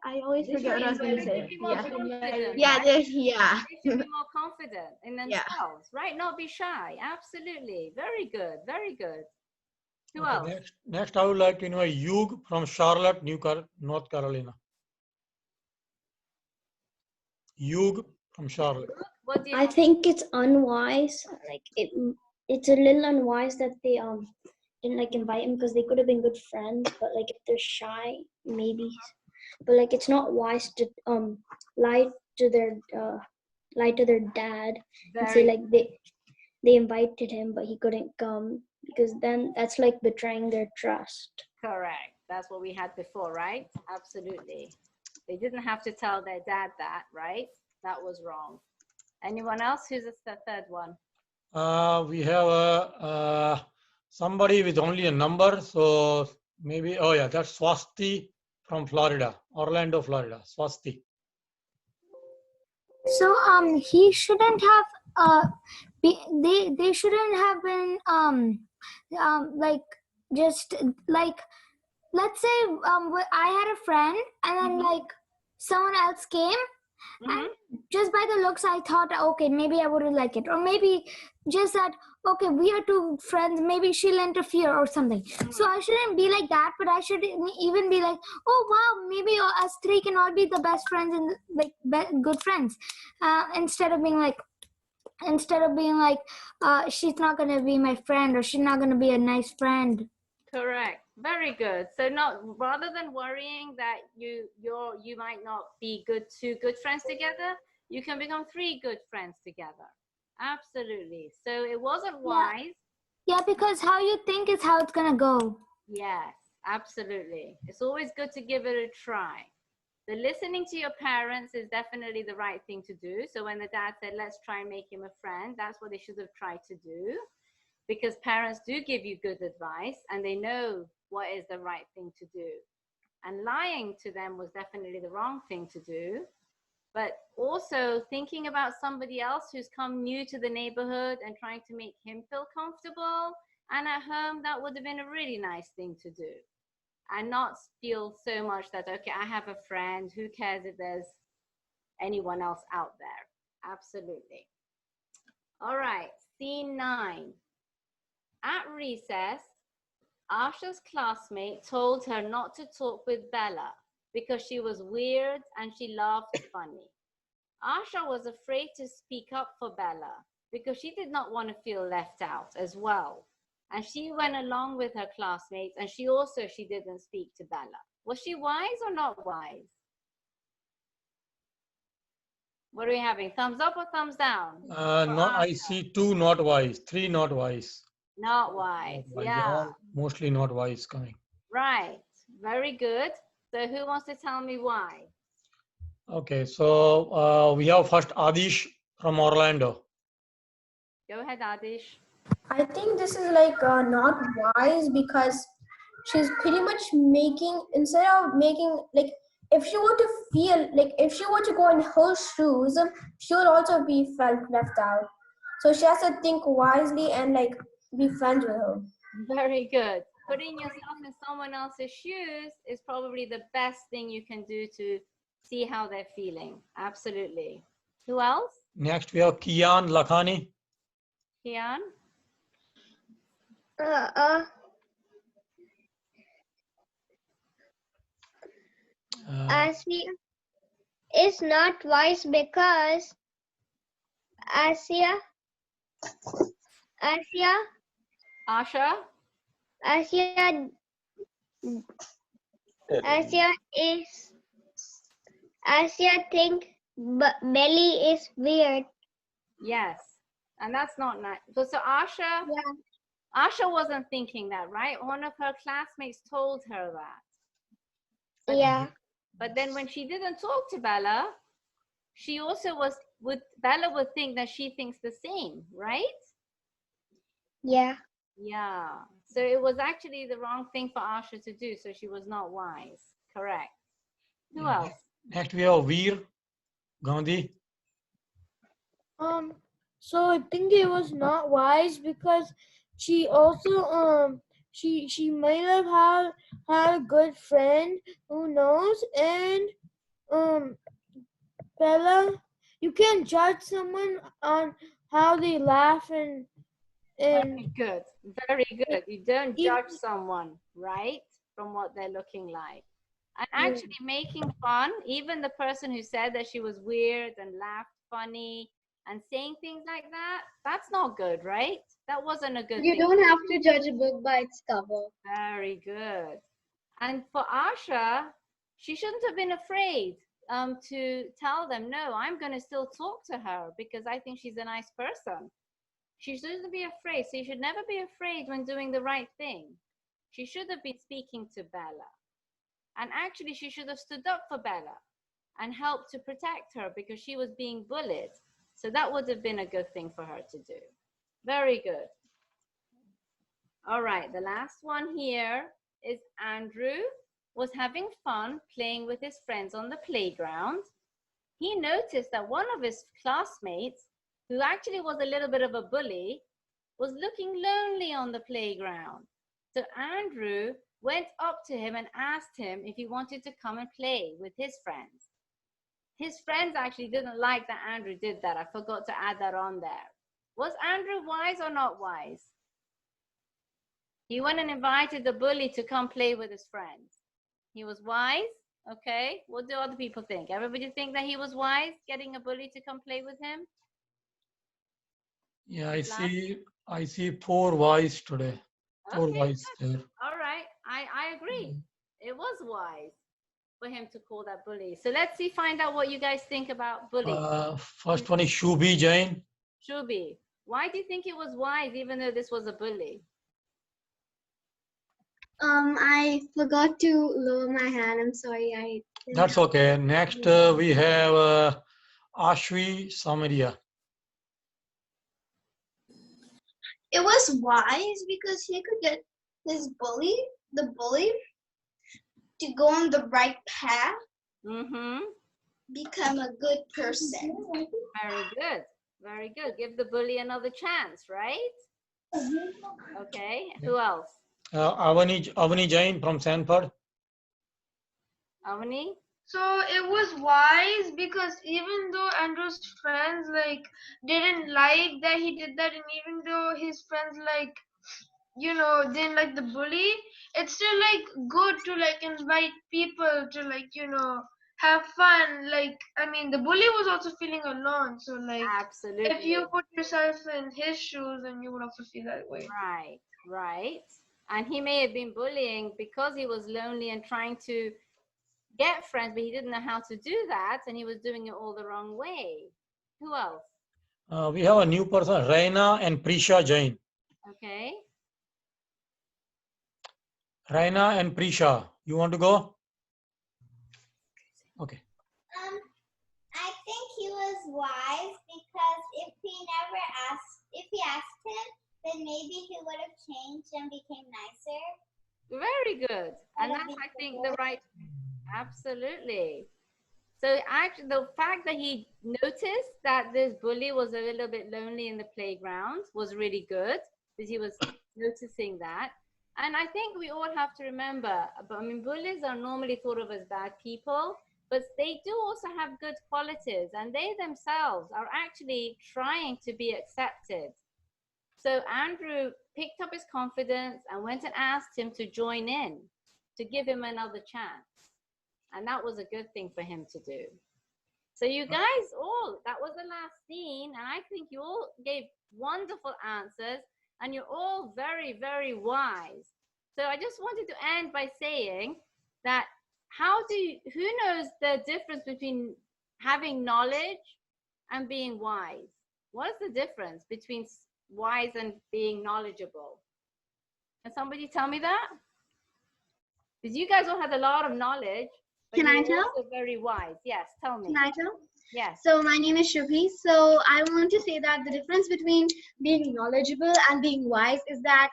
I always forget what I was going to say. Be more confident, Yeah, right? yeah. They should be more confident in themselves, right? Not be shy. Absolutely. Very good. Very good. Who Okay, else? next, I would like to invite Yug from Charlotte, North Carolina. Yug from Charlotte. What do you I think it's unwise. Like it's a little unwise that they didn't like invite him, because they could have been good friends. But like if they're shy, maybe. But like it's not wise to lie to their dad and say like they invited him but he couldn't come, because then that's like betraying their trust. Correct. That's what we had before, right? Absolutely. They didn't have to tell their dad that, right? That was wrong. Anyone else? Who's the third one? We have somebody with only a number. So maybe, oh yeah, that's Swasti from Florida, Orlando, Florida. Swasti. So he shouldn't have they shouldn't have been like just like, let's say I had a friend and then like someone else came and just by the looks I thought, okay, maybe I wouldn't like it, or maybe just that, okay, we are two friends, maybe she'll interfere or something. So I shouldn't be like that, but I should even be like, oh wow, maybe us three can all be the best friends and like good friends, instead of being like she's not going to be my friend, or she's not going to be a nice friend. Correct. Very good. So not, rather than worrying that you might not be two good friends together, you can become three good friends together. Absolutely. So it wasn't wise. Yeah, because how you think is how it's gonna go. Yes, absolutely. It's always good to give it a try. The listening to your parents is definitely the right thing to do. So when the dad said, let's try and make him a friend, that's what they should have tried to do. Because parents do give you good advice and they know what is the right thing to do. And lying to them was definitely the wrong thing to do. But also thinking about somebody else who's come new to the neighborhood and trying to make him feel comfortable and at home, that would have been a really nice thing to do. And not feel so much that, okay, I have a friend, who cares if there's anyone else out there? Absolutely. All right, scene 9. At recess, Asha's classmate told her not to talk with Bella because she was weird and she laughed funny. Asha was afraid to speak up for Bella because she did not want to feel left out as well. And she went along with her classmates, and she didn't speak to Bella. Was she wise or not wise? What are we having? Thumbs up or thumbs down? I see 2 not wise, 3 not wise. Not wise. Yeah. All mostly not wise coming. Right. Very good. So who wants to tell me why? Okay, so we have first Adish from Orlando. Go ahead, Adish. I think this is like not wise, because she's pretty much making, instead of making, like, if she were to feel like, if she were to go in her shoes, she would also be felt left out. So she has to think wisely and like be friends with her. Very good. Putting yourself in someone else's shoes is probably the best thing you can do to see how they're feeling. Absolutely. Who else? Next we have Kian Lakhani. Kian? Ashwi is not wise because Asia Asya, Asha? Asya, Asya is Asya think belly is weird. Yes. And that's not nice. So Asha, Yeah. Asha wasn't thinking that, right? One of her classmates told her that. Yeah. But then when she didn't talk to Bella, she also Bella would think that she thinks the same, right? Yeah. Yeah. So it was actually the wrong thing for Asha to do. So she was not wise. Correct. Who else? Next we have Veer Gandhi. So I think it was not wise because she also she might have had a good friend, who knows, and Bella, you can't judge someone on how they laugh and Very good. Very good. You don't Even- judge someone, right? From what they're looking like. And actually making fun, even the person who said that she was weird and laughed funny and saying things like that, that's not good, right? That wasn't a good You thing. don't have to judge a book by its cover. Very good. And for Asha, she shouldn't have been afraid to tell them, no, I'm going to still talk to her because I think she's a nice person. She shouldn't be afraid. So you should never be afraid when doing the right thing. She should have been speaking to Bella. And actually, she should have stood up for Bella and helped to protect her because she was being bullied. So that would have been a good thing for her to do. Very good. All right, the last one here is Andrew was having fun playing with his friends on the playground. He noticed that one of his classmates, who actually was a little bit of a bully, was looking lonely on the playground. So Andrew went up to him and asked him if he wanted to come and play with his friends. His friends actually didn't like that Andrew did that. I forgot to add that on there. Was Andrew wise or not wise? He went and invited the bully to come play with his friends. He was wise? Okay. What do other people think? Everybody think that he was wise, getting a bully to come play with him? Yeah, I see 4 wise today. 4 Okay, wise there. All right. I agree. It was wise for him to call that bully. So let's find out what you guys think about bullying. First one is Shubhi Jain. Shubi, why do you think it was wise even though this was a bully? I forgot to lower my hand. I'm sorry. That's okay. Next we have Ashwi Samaria. It was wise because he could get the bully, to go on the right path, become a good person. Very good. Very good. Give the bully another chance, right? Okay. Who else? Avani Jain from Sanford. Avani? So it was wise because even though Andrew's friends didn't like that he did that, and even though his friends didn't like the bully, it's still good to invite people to have fun. The bully was also feeling alone, so absolutely, if you put yourself in his shoes, then you would also feel that way. Right, right. And he may have been bullying because he was lonely and trying to get friends, but he didn't know how to do that, and he was doing it all the wrong way. Who else? We have a new person, Raina and Prisha Jain. Okay. Raina and Prisha, you want to go? Okay. I think he was wise because if he asked him, then maybe he would have changed and became nicer. Very good. And that's, I think, the right. Absolutely. So actually, the fact that he noticed that this bully was a little bit lonely in the playground was really good, because he was noticing that. And I think we all have to remember, bullies are normally thought of as bad people, but they do also have good qualities, and they themselves are actually trying to be accepted. So Andrew picked up his confidence and went and asked him to join in, to give him another chance. And that was a good thing for him to do. So you guys all, that was the last scene, and I think you all gave wonderful answers, and you're all very, very wise. So I just wanted to end by saying that who knows the difference between having knowledge and being wise? What is the difference between wise and being knowledgeable? Can somebody tell me that? Because you guys all had a lot of knowledge, but Can I you're tell? also very wise. Yes, tell me. Can I tell? Yes. So my name is Shubhi. So I want to say that the difference between being knowledgeable and being wise is that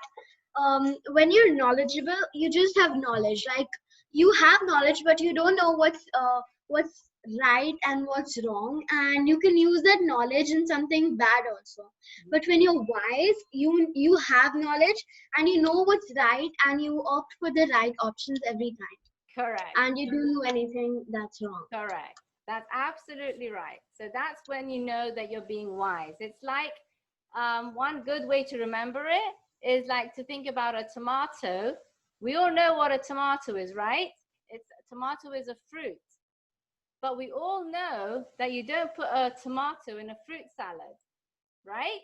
when you're knowledgeable, you just have knowledge. Like you have knowledge, but you don't know what's right and what's wrong, and you can use that knowledge in something bad also. But when you're wise, you have knowledge and you know what's right, and you opt for the right options every time. Correct. And you don't know anything that's wrong. Correct. That's absolutely right. So that's when you know that you're being wise. It's like one good way to remember it is like to think about a tomato. We all know what a tomato is, right? A tomato is a fruit. But we all know that you don't put a tomato in a fruit salad, right?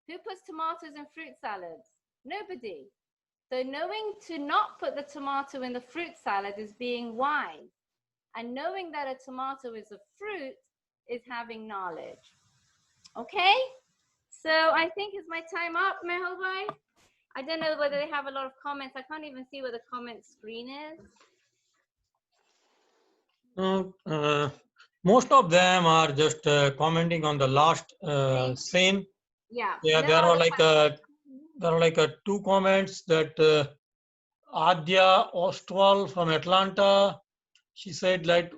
Who puts tomatoes in fruit salads? Nobody. So knowing to not put the tomato in the fruit salad is being wise. And knowing that a tomato is a fruit is having knowledge. Okay? So I think is my time up, Mehulbhai? I don't know whether they have a lot of comments. I can't even see where the comment screen is. Most of them are just commenting on the last scene. Yeah. Yeah, No there are other like two comments that Adya Ostwal from Atlanta. She said like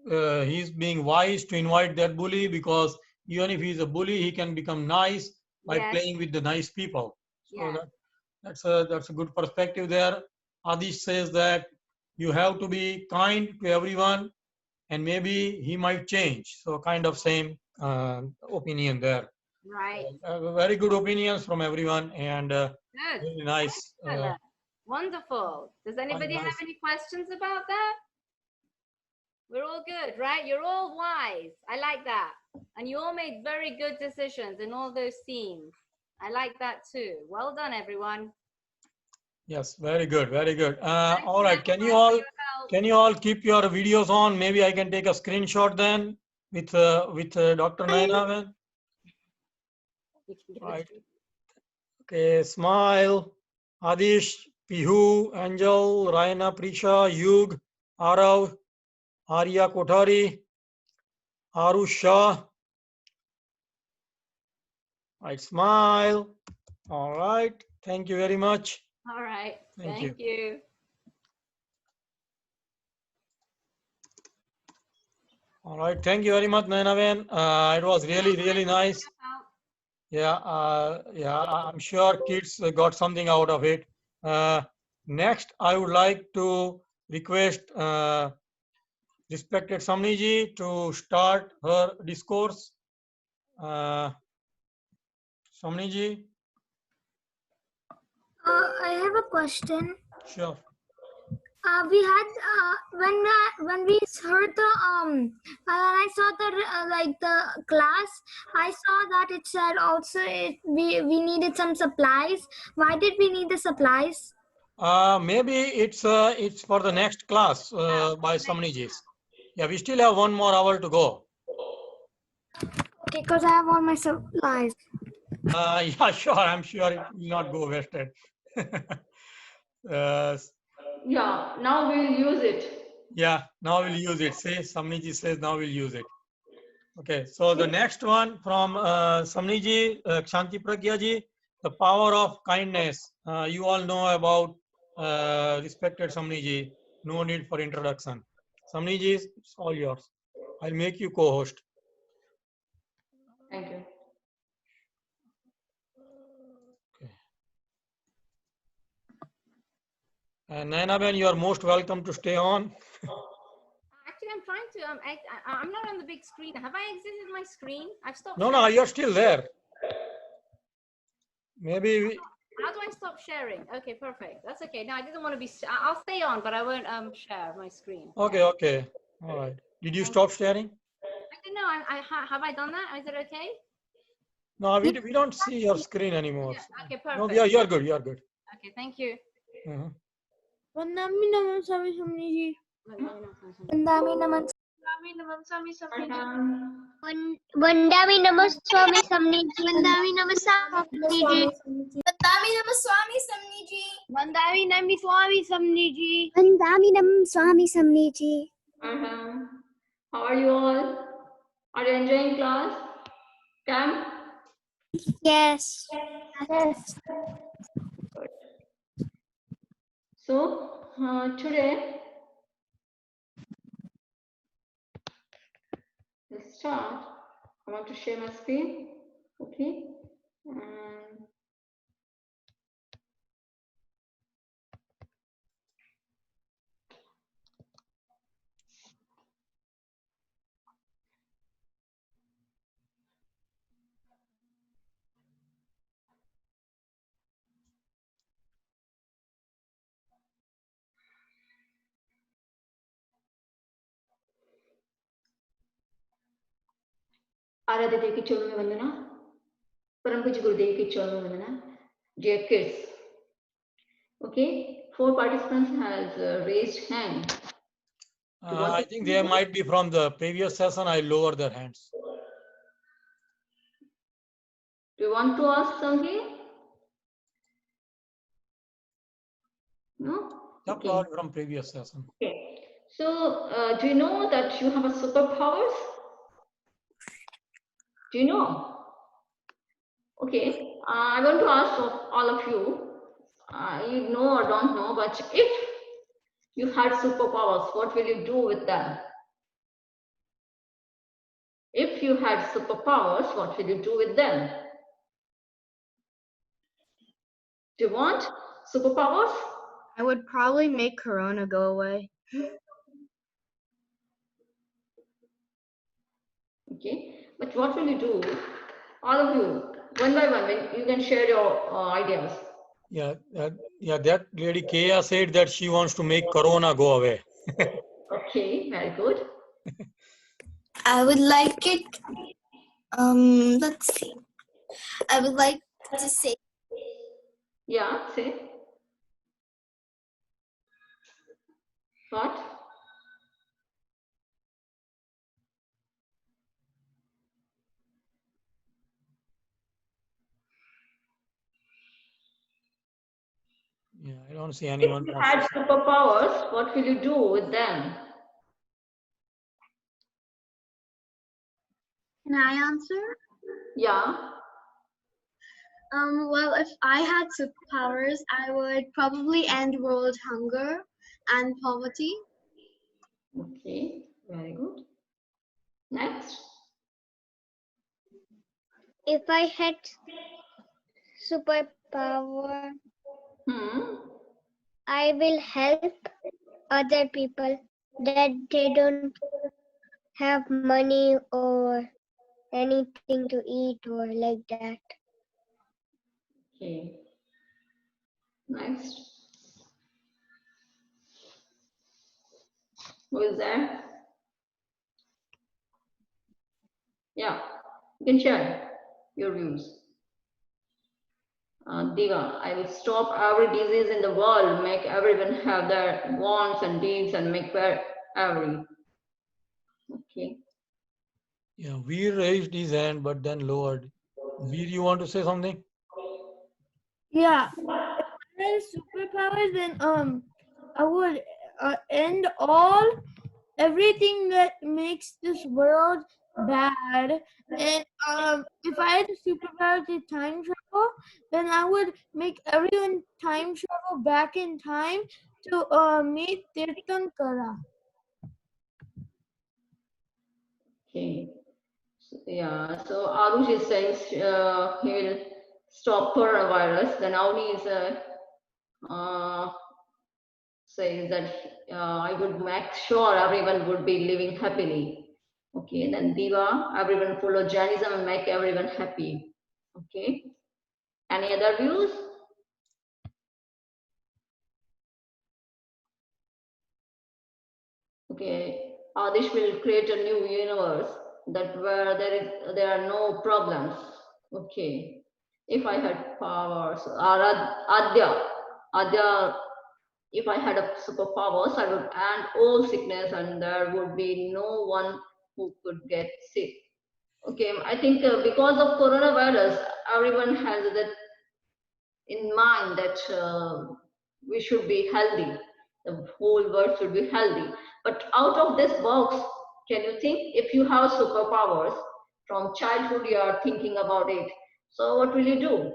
he's being wise to invite that bully because even if he's a bully, he can become nice by Yes. playing with the nice people. So Yeah. that's a good perspective there. Adish says that you have to be kind to everyone, and maybe he might change. So kind of same opinion there. Right. Very good opinions from everyone, and Good. really nice. Excellent. Wonderful. Does anybody have nice. any questions about that? We're all good, right? You're all wise. I like that. And you all made very good decisions in all those scenes. I like that too. Well done, everyone. Yes, very good, very good. All right, can you all keep your videos on? Maybe I can take a screenshot then with Dr. Naina then. Right. Okay, Smile, Adish, Pihu, Angel, Raina, Prisha, Yug, Arav, Arya Kothari, Aru Shah. Right, Smile. All right, thank you very much. All right. Thank Thank you. All right, thank you very much, Nainaven. It was really, really nice. Yeah, I'm sure kids got something out of it. Next, I would like to request respected Samniji to start her discourse. Samniji? I have a question. Sure. We had when we heard the when I saw the like the class, I saw that it said also we needed some supplies. Why did we need the supplies? Maybe it's for the next class by Samnijis. Yeah, we still have 1 more hour to go. Okay, because I have all my supplies. Yeah, sure. I'm sure it will not go wasted. Yeah, now we'll use it. Yeah, now we'll use it. Say, Samniji says now we'll use it. Okay, so the next one from Samniji, Kshanti Pragya ji, the power of kindness. You all know about respected Samniji. No need for introduction. Samniji, it's all yours. I'll make you co-host. Thank you. And Naina, you are most welcome to stay on. Actually, I'm trying to. I'm not on the big screen. Have I exited my screen? I've stopped. No, sharing. you're still there. Maybe. How do I stop sharing? Okay, perfect. That's okay. No, I didn't want to be. I'll stay on, but I won't share my screen. Okay, okay. All right. Did you stop sharing? I don't know. Have I done that? Is it okay? No, we don't see your screen anymore. Okay, No, perfect. you're good. You're good. Okay, thank you. Vandami Naman Swami Samniji. Vandami Naman. Vandami Namaswami Samniji. Vandami Namaswami. Vandami Namaswami Samniji. Vandami Nami Swami Samniji. Vandami Namaswami Samniji. How are you all? Are you enjoying class? Camp? Yes. Yes. So, today, let's start. I want to share my screen. Okay. आराध्य देव की चरणों में वंदना, परम पूज्य गुरुदेव की चरणों में वंदना. Dear kids, okay, 4 participants has raised hand. I think they might be from the previous session. I lowered their hands. Do you want to ask something? No? They're Okay. probably from previous session. Okay. So, do you know that you have a superpowers? Do you know? Okay. I want to ask of all of you. You know or don't know, but if you had superpowers, what will you do with them? If you had superpowers, what will you do with them? Do you want superpowers? I would probably make Corona go away. Okay, but what will you do? All of you, one by one, you can share your ideas. Yeah, that lady Kaya said that she wants to make Corona go away. Okay, very good. I would like it. Let's see. I would like to say. Yeah, say. What? Yeah, I don't see anyone. If you had superpowers, what will you do with them? Can I answer? Yeah. Well, if I had superpowers, I would probably end world hunger and poverty. Okay, very good. Next. If I had superpower, I will help other people that they don't have money or anything to eat or like that. Okay. Next. Who is there? Yeah, you can share your views. Diva, I will stop every disease in the world, make everyone have their wants and needs and make every. Okay. Yeah, Veer raised his hand but then lowered. Veer, you want to say something? Yeah. If I had superpowers, then I would end everything that makes this world bad. And if I had the superpower to time travel, then I would make everyone time travel back in time to meet Tirthankara. Okay. So, yeah, so Arush is saying he will stop coronavirus. Then Auni is says that I would make sure everyone would be living happily. Okay, then Diva, everyone follow Jainism and make everyone happy. Okay. Any other views? Okay, Adish will create a new universe that where there are no problems. Okay. If I had powers, Adya, if I had a superpowers, I would end all sickness and there would be no one who could get sick. Okay, I think because of coronavirus, everyone has that in mind that we should be healthy. The whole world should be healthy. But out of this box, can you think if you have superpowers from childhood, you are thinking about it. So what will you do?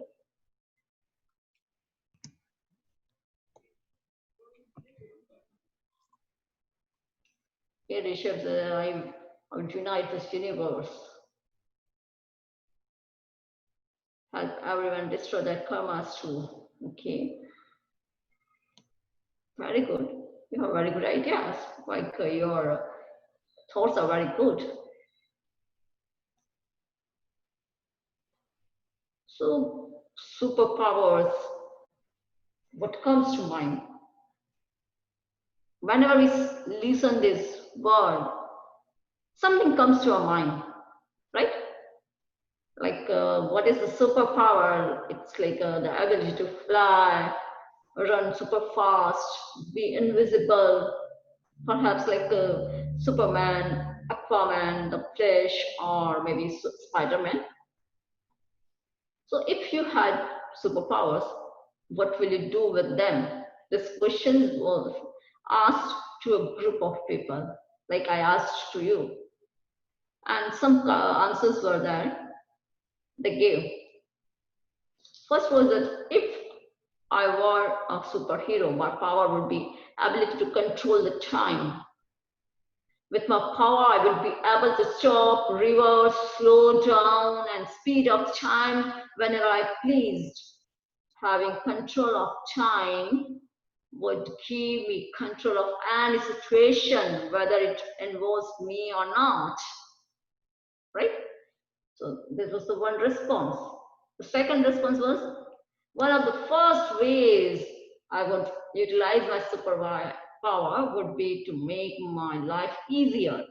Here Rishabh says, I would unite this universe. Help everyone destroy their karmas too. Okay, very good. You have very good ideas. Like your thoughts are very good. So superpowers, what comes to mind? Whenever we listen this word, something comes to our mind, right? Like what is the superpower? It's like the ability to fly, run super fast, be invisible, perhaps like Superman, Aquaman, the Flash, or maybe Spider-Man. So if you had superpowers, what will you do with them? This question was asked to a group of people, like I asked to you. And some answers were there, they gave. First was that if I were a superhero, my power would be ability to control the time. With my power, I will be able to stop, reverse, slow down, and speed up time whenever I pleased. Having control of time would give me control of any situation, whether it involves me or not. Right? So this was the one response. The second response was, one of the first ways I would utilize my superpower would be to make my life easier.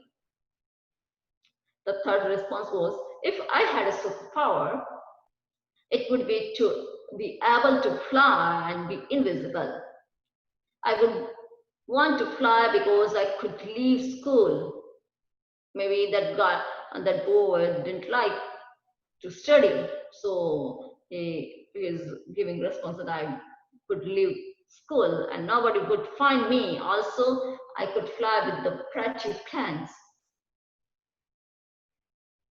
The third response was, if I had a superpower, it would be to be able to fly and be invisible. I would want to fly because I could leave school. Maybe that boy didn't like to study, so he is giving response that I could leave school and nobody would find me. Also, I could fly with the pretty plants.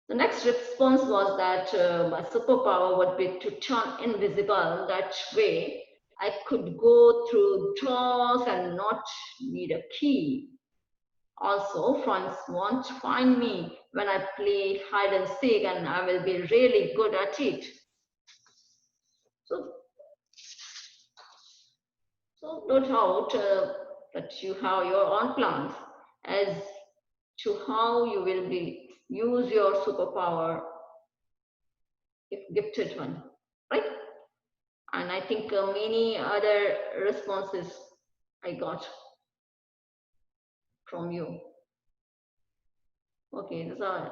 The next response was that my superpower would be to turn invisible. That way, I could go through doors and not need a key. Also, friends won't find me when I play hide and seek, and I will be really good at it. So no doubt that you have your own plans as to how you will use your superpower if gifted one, right? And I think many other responses I got from you. Okay, that's all.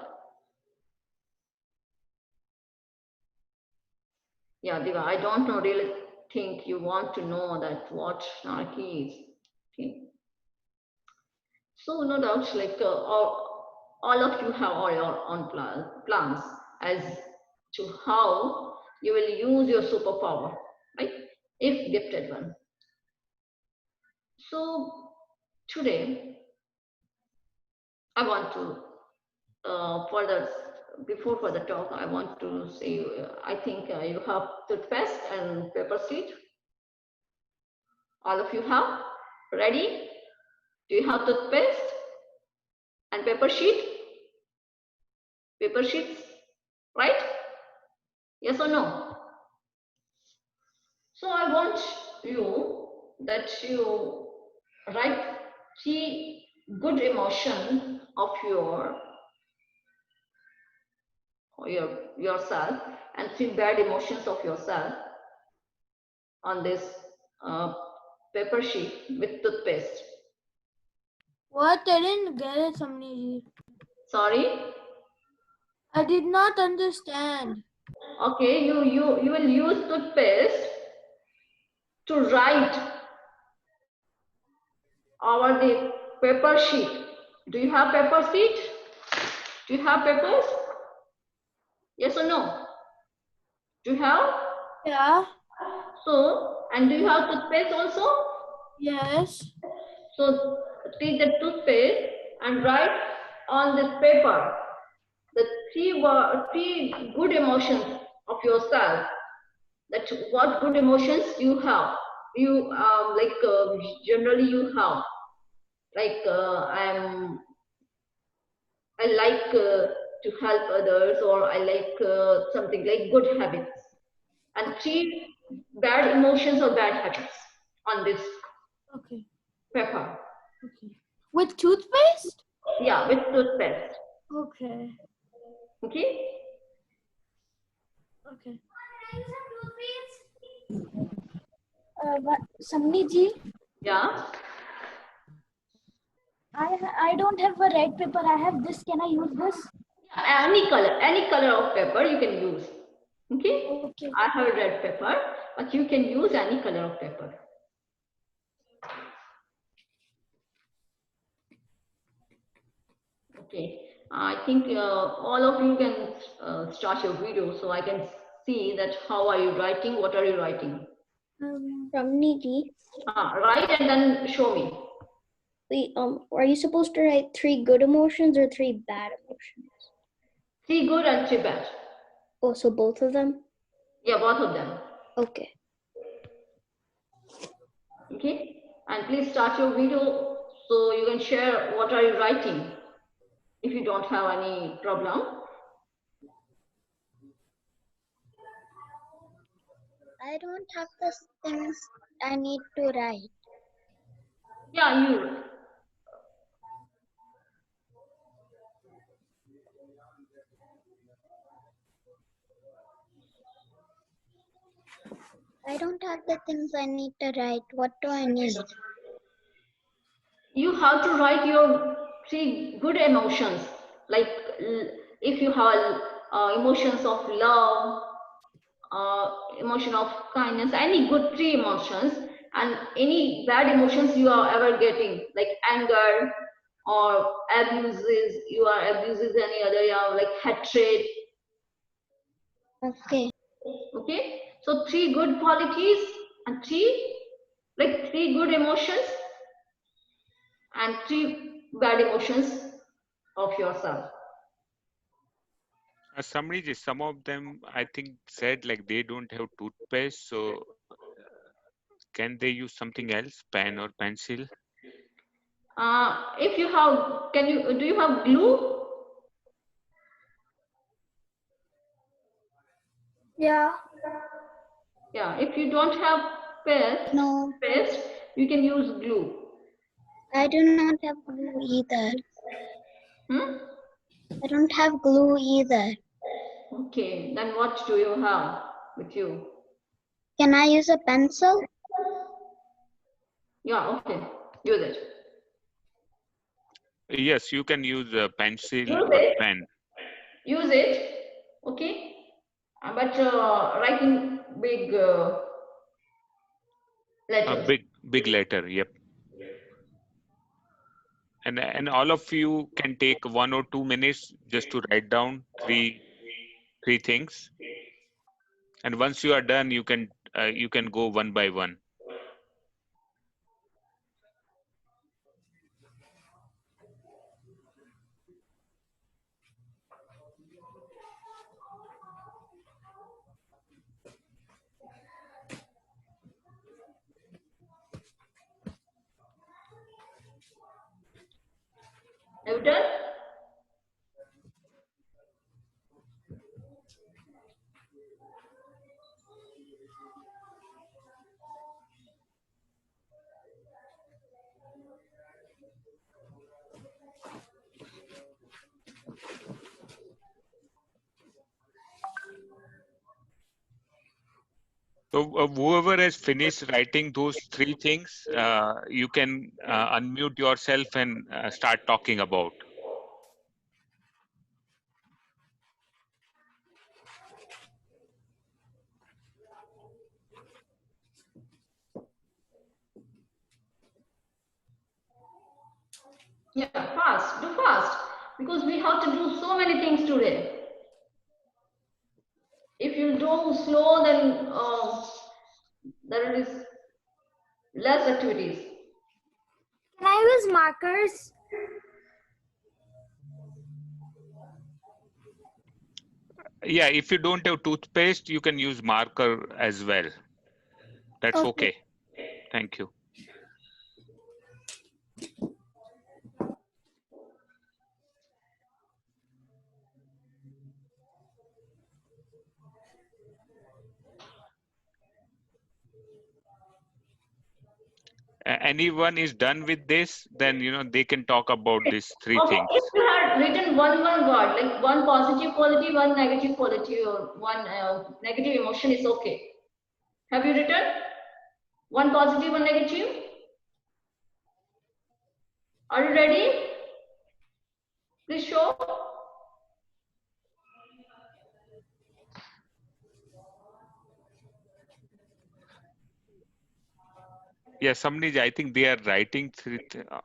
Yeah, Diva, I don't know, really think you want to know that what Naraki is. Okay. So no doubt, like all of you have all your own plans as to how you will use your superpower, right? If gifted one. So today, I want to before further talk, I want to say, I think you have toothpaste and paper sheet. All of you have? Ready? Do you have toothpaste and paper sheet? Paper sheets, right? Yes or no? So I want you that you write 3 good emotion of yourself and 3 bad emotions of yourself on this paper sheet with toothpaste. What? I didn't get it, Samniji. Sorry? I did not understand. Okay, you will use toothpaste to write over the paper sheet. Do you have paper sheet? Do you have papers? Yes or no? Do you have? Yeah. So, and do you have toothpaste also? Yes. So, take the toothpaste and write on this paper the three good emotions of yourself. That what good emotions you have. You generally you have. Like I like to help others, or I like something like good habits, and three bad emotions or bad habits on this Okay. paper. Okay. With toothpaste? Yeah, with toothpaste. Okay. Okay. Okay. Samni ji, Yeah. I don't have a red paper. I have this. Can I use this? Any color of paper you can use. Okay. Okay. I have a red paper, but you can use any color of paper. Okay. I think all of you can start your video, so I can see that how are you writing, what are you writing. Ramni ji, Write and then show me. wait, are you supposed to write 3 good emotions or 3 bad emotions? 3 good and 3 bad. Oh, so both of them? Yeah, both of them. Okay. Okay. And please start your video so you can share what are you writing if you don't have any problem. I don't have the things I need to write. Yeah, you. I don't have the things I need to write. What do I need? You have to write your 3 good emotions. Like if you have emotions of love, emotion of kindness, any good 3 emotions, and any bad emotions you are ever getting, like anger or abuses, you are abuses any other, you have like hatred. Okay. Okay, so 3 good qualities and 3 good emotions and 3 bad emotions of yourself. Samriji, some of them I think said like they don't have toothpaste, so can they use something else, pen or pencil? If you have, do you have glue? Yeah. Yeah, if you don't have paste, you can use glue. I do not have glue either. I don't have glue either. Okay, then what do you have with you? Can I use a pencil? Yeah, okay, use it. Yes, you can use a pencil Use or it. pen. Use it, okay? But write in big A letters. big letter, yep. And all of you can take 1 or 2 minutes just to write down three things. And once you are done, you can go one by one. Have you done? So whoever has finished writing those 3 things, you can unmute yourself and start talking about. Yeah, fast. Do fast. Because we have to do so many things today. If you do slow, then there is less activities. Can I use markers? Yeah, if you don't have toothpaste, you can use marker as well. That's okay. Thank you. Anyone is done with this, then they can talk about these three Okay, things. if you had written one word, like one positive quality, one negative quality, or one negative emotion is okay. Have you written one positive, one negative? Are you ready? Please show. Yeah, Samnij, I think they are writing.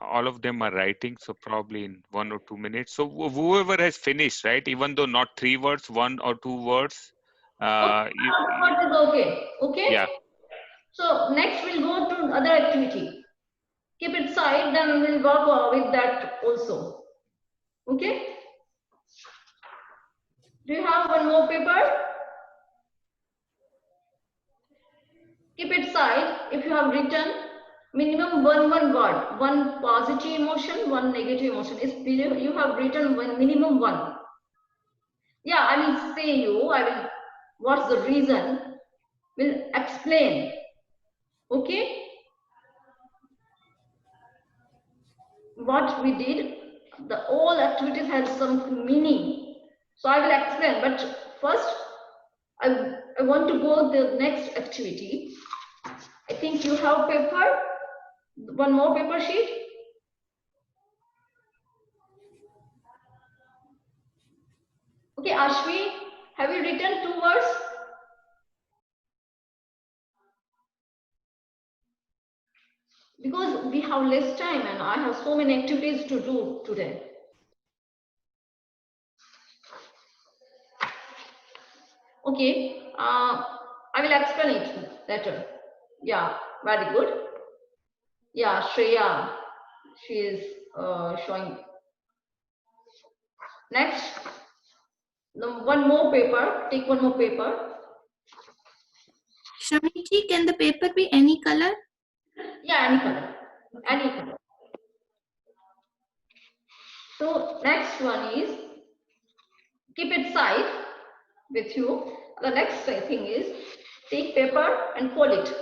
All of them are writing, so probably in 1 or 2 minutes. So whoever has finished, right? Even though not 3 words, 1 or 2 words. What is okay? Okay. Yeah. So next we'll go to other activity. Keep it side, then we'll work with that also. Okay. Do you have one more paper? Keep it side. If you have written minimum one word, one positive emotion, one negative emotion. Is you have written one minimum one. Yeah, I will say you. I will. What's the reason? Will explain. Okay. What we did, the all activities had some meaning. So I will explain. But first, I want to go the next activity. I think you have paper. One more paper sheet. Okay, Ashwi, have you written 2 words? Because we have less time and I have so many activities to do today. Okay, I will explain it later. Yeah, very good. Yeah, Shreya, she is showing. Next, one more paper. Take one more paper. Shamiji, can the paper be any color? Yeah, any color. Any color. So next one is keep it side with you. The next thing is take paper and fold it.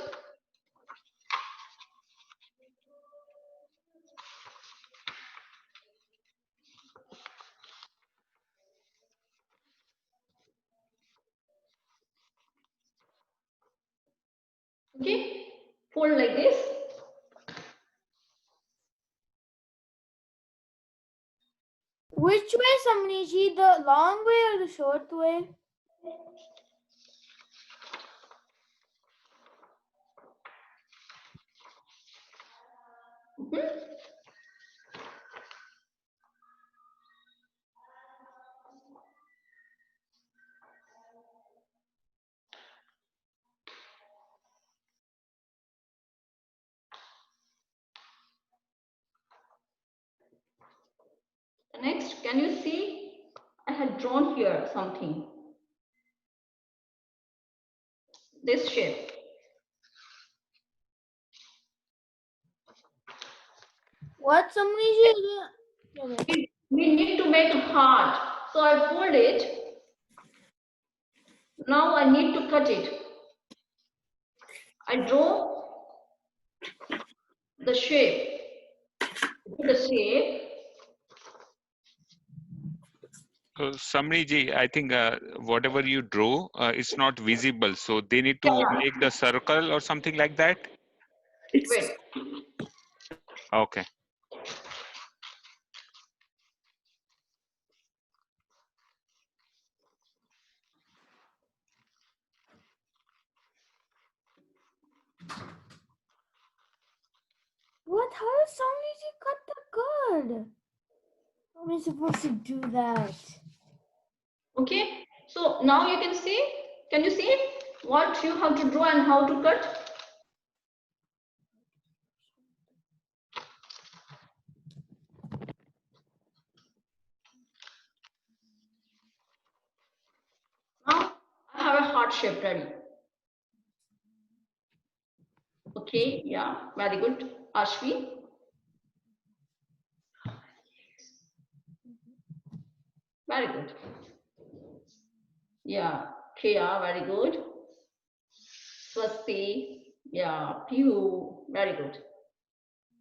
Okay, fold like this. Which way, Samniji? The long way or the short way? Next, can you see? I had drawn here something. This shape. What, Samniji? We need to make a heart. So I fold it. Now I need to cut it. I draw the shape. The shape. Samniji, I think whatever you draw, it's not visible. So they need to make the circle or something like that. Wait. Okay. What? How does Samniji cut the hard. How am I supposed to do that? Okay, so now you can see, can you see what you have to draw and how to cut? Now I have a heart shape ready. Okay, yeah, very good. Ashwi. Very good. Yeah, Kia, very good. Swasti, yeah, Piyu, very good.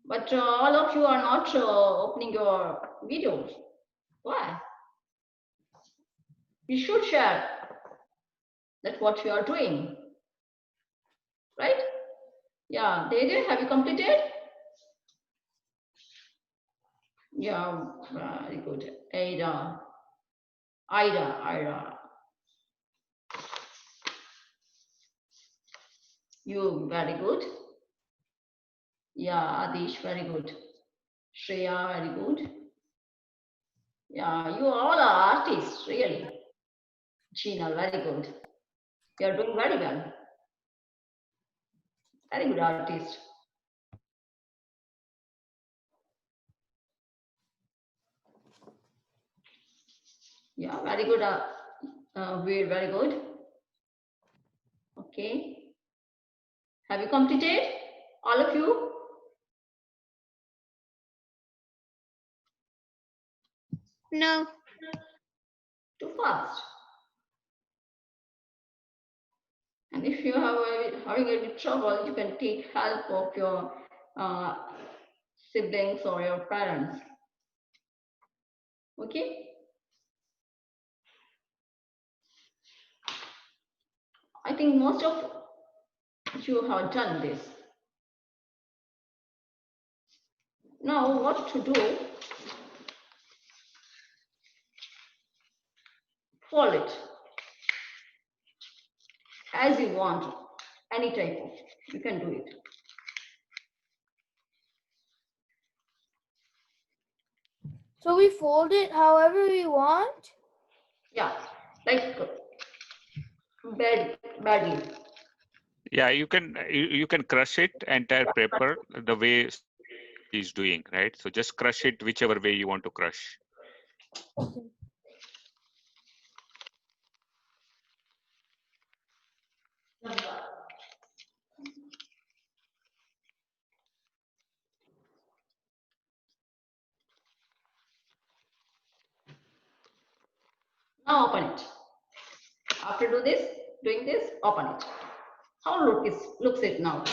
But all of you are not opening your videos. Why? You should share that what you are doing, right? Yeah, Deja, have you completed? Yeah, very good. Ida, you very good. Yeah, Adish, very good. Shreya, very good. Yeah, you all are artists, really. Gina, very good. You are doing very well. Very good artist. Yeah, very good. We're very good. Okay. Have you completed? All of you? No. Too fast. And if you have having any trouble, you can take help of your siblings or your parents. Okay? I think most of you have done this. Now what to do? Fold it as you want. Any type of, you can do it. So we fold it however we want? Yeah, like badly. Yeah, you can crush it entire paper the way Swati is doing, right? So just crush it whichever way you want to crush. Now open it. After doing this, open it. How looks it now?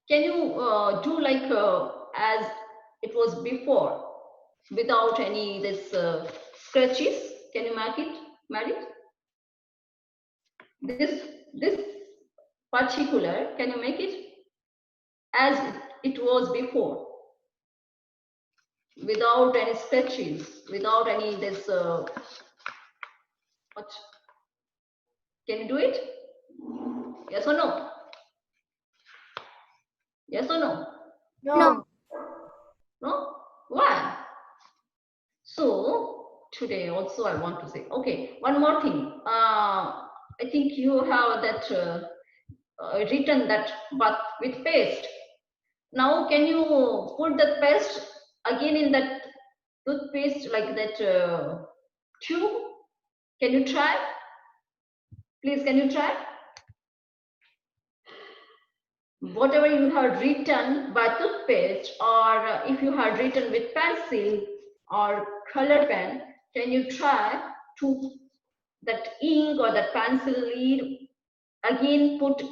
Can you do like as it was before, without any this scratches? Can you make it? This particular, can you make it as it was before, without any scratches, without any this what? Can you do it? Yes or no? Yes or no? No. No? Why? So today also I want to say, okay, one more thing. I think you have that written that, but with paste. Now can you put the paste again in that toothpaste, like that tube? Can you try? Please, can you try? Whatever you have written by toothpaste, or if you have written with pencil or color pen, can you try to that ink or that pencil lead again put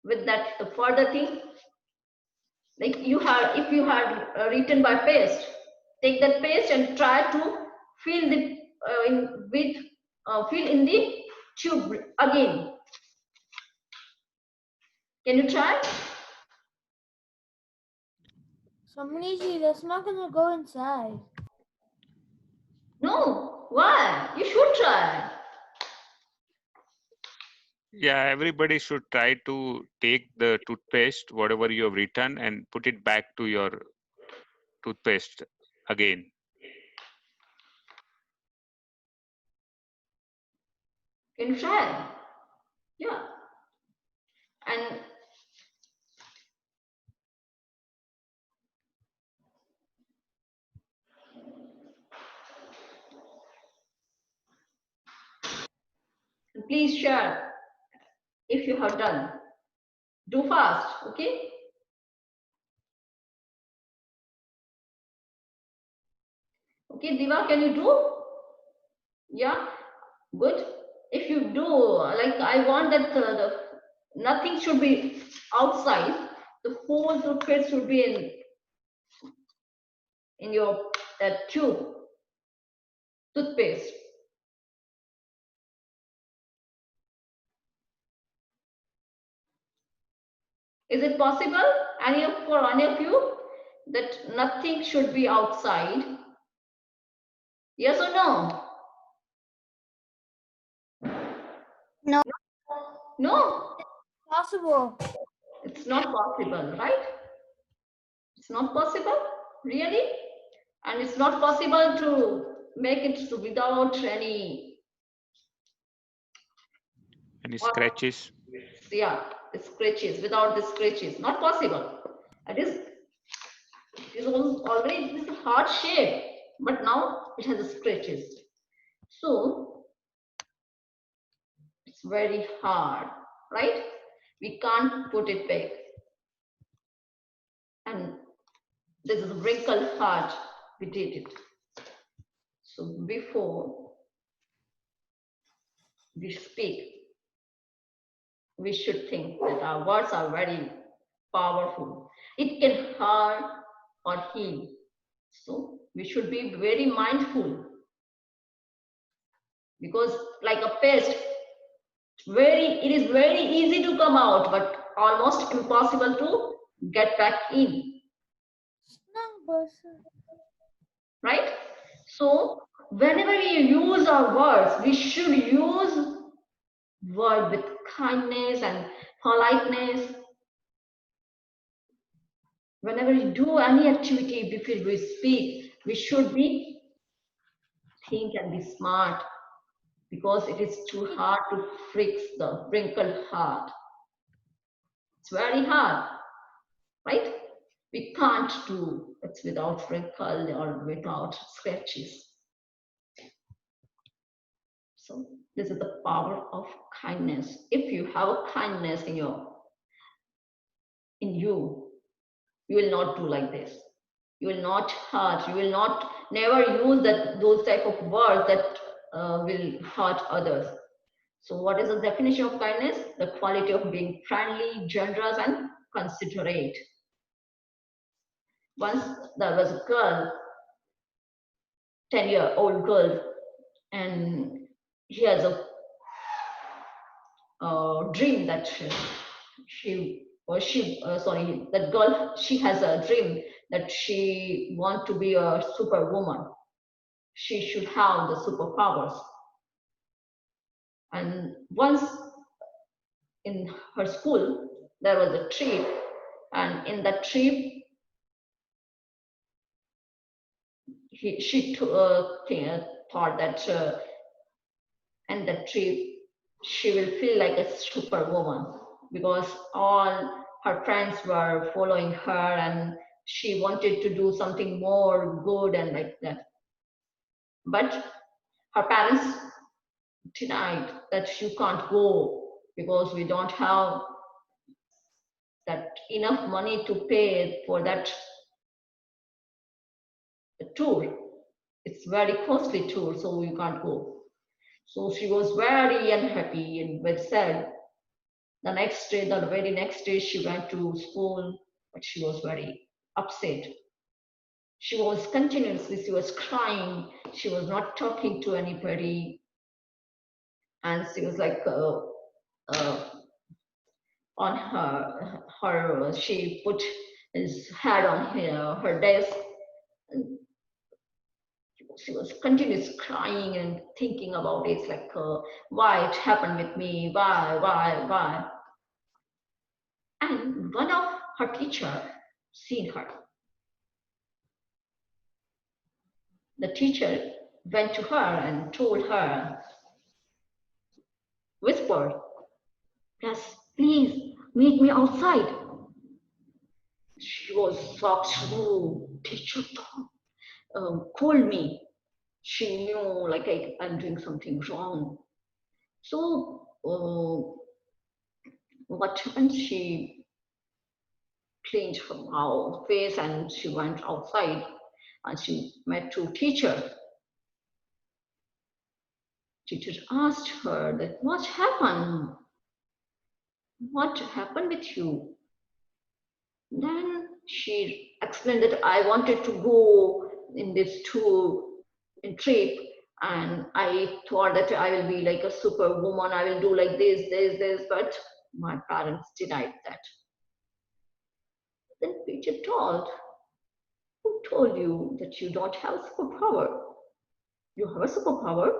with that further thing? Like you have, if you had written by paste, take that paste and try to fill the fill in the tube again. Can you try? Samniji, that's not gonna go inside. No. Why? You should try. Yeah, everybody should try to take the toothpaste, whatever you have written, and put it back to your toothpaste again. Can try. Yeah. And please share if you have done. Do fast, okay? Okay, Diva, can you do? Yeah, good. If you do, like I want that nothing should be outside. The whole toothpaste should be in your that tube toothpaste. Is it possible? For any of you that nothing should be outside? Yes or no? No. No. Possible. It's not possible, right? It's not possible, really? And it's not possible to make it without any Scratches? yeah, scratches, without the scratches. Not possible. It is already this heart shape, but now it has scratches. So it's very hard, right? We can't put it back. And this is a wrinkled heart. We did it. So before we speak, we should think that our words are very powerful. It can hurt or heal. So we should be very mindful, because like a pest, it is very easy to come out, but almost impossible to get back in. Right? So whenever we use our words, we should use word with kindness and politeness. Whenever we do any activity before we speak, we should be think and be smart, because it is too hard to fix the wrinkled heart. It's very hard, right? We can't do it without wrinkle or without scratches. So this is the power of kindness. If you have a kindness in you, you will not do like this. You will not hurt. You will not never use those type of words that will hurt others. So what is the definition of kindness? The quality of being friendly, generous, and considerate. Once there was a girl, 10-year-old girl, and she has a dream that that girl, she has a dream that she wants to be a superwoman. She should have the superpowers. And once in her school, there was a trip, and in that trip, she thought that in that trip, she will feel like a superwoman, because all her friends were following her, and she wanted to do something more good and like that. But her parents denied that you can't go, because we don't have that enough money to pay for that tour. It's very costly tour, so you can't go. So she was very unhappy and very sad. The very next day, she went to school, but she was very upset. She was continuously, she was crying. She was not talking to anybody. And she was like, on she put his head on her desk. she was continuous crying and thinking about it, like why it happened with me, why. And one of her teacher seen her. The teacher went to her and told her, whispered, yes, please meet me outside. She was shocked. Oh, teacher called me. She knew like I'm doing something wrong. So what happened? She cleaned her face and she went outside and she met two teachers. Teacher asked her that what happened? What happened with you? Then she explained that I wanted to go in this tour in trip, and I thought that I will be like a superwoman. I will do like this, but my parents denied that. Then teacher told, who told you that you don't have a superpower? You have a superpower?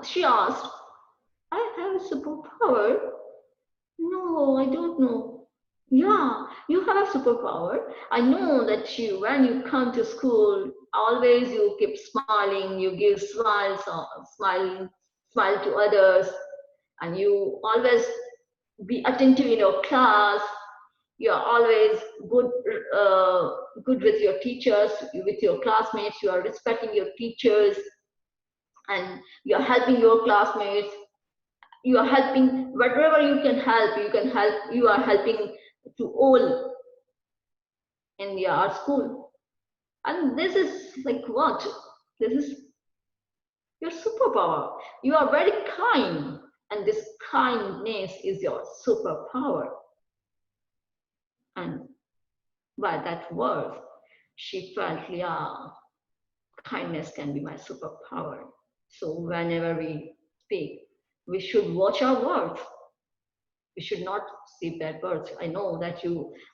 She asked, I have a superpower? No, I don't know. Yeah, you have a superpower. I know that you, when you come to school, always you keep smiling, you give smiles, smile to others, and you always be attentive in your class. You are always good with your teachers, with your classmates. You are respecting your teachers, and you are helping your classmates. You are helping whatever you can help. You are helping to all in your school, and this is like what? This is your superpower. You are very kind, and this kindness is your superpower. And by that word, she felt, yeah, kindness can be my superpower. So whenever we speak, we should watch our words. We should not say bad words. I know that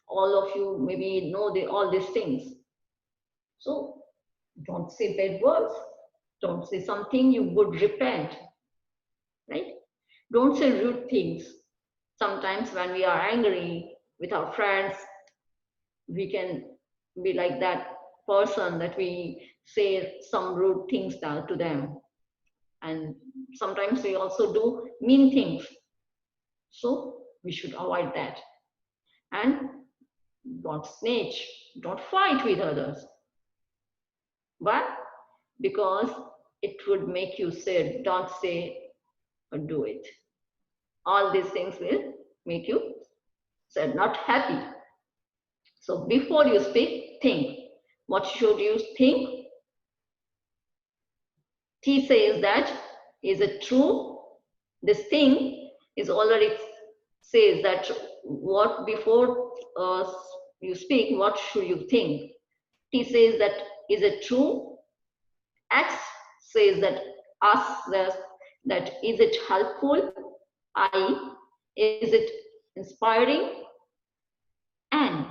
all of you maybe know all these things. So don't say bad words. Don't say something you would repent, right? Don't say rude things. Sometimes when we are angry with our friends, we can be like that person that we say some rude things to them. And sometimes we also do mean things. So we should avoid that. And don't snitch, don't fight with others. Why? Because it would make you say, don't say or do it. All these things will make you not happy. So before you speak, think. What should you think? T says that, is it true? This thing is already says that what before you speak, what should you think? T says that, is it true? X says that, asks that is it helpful? I, is it inspiring? N,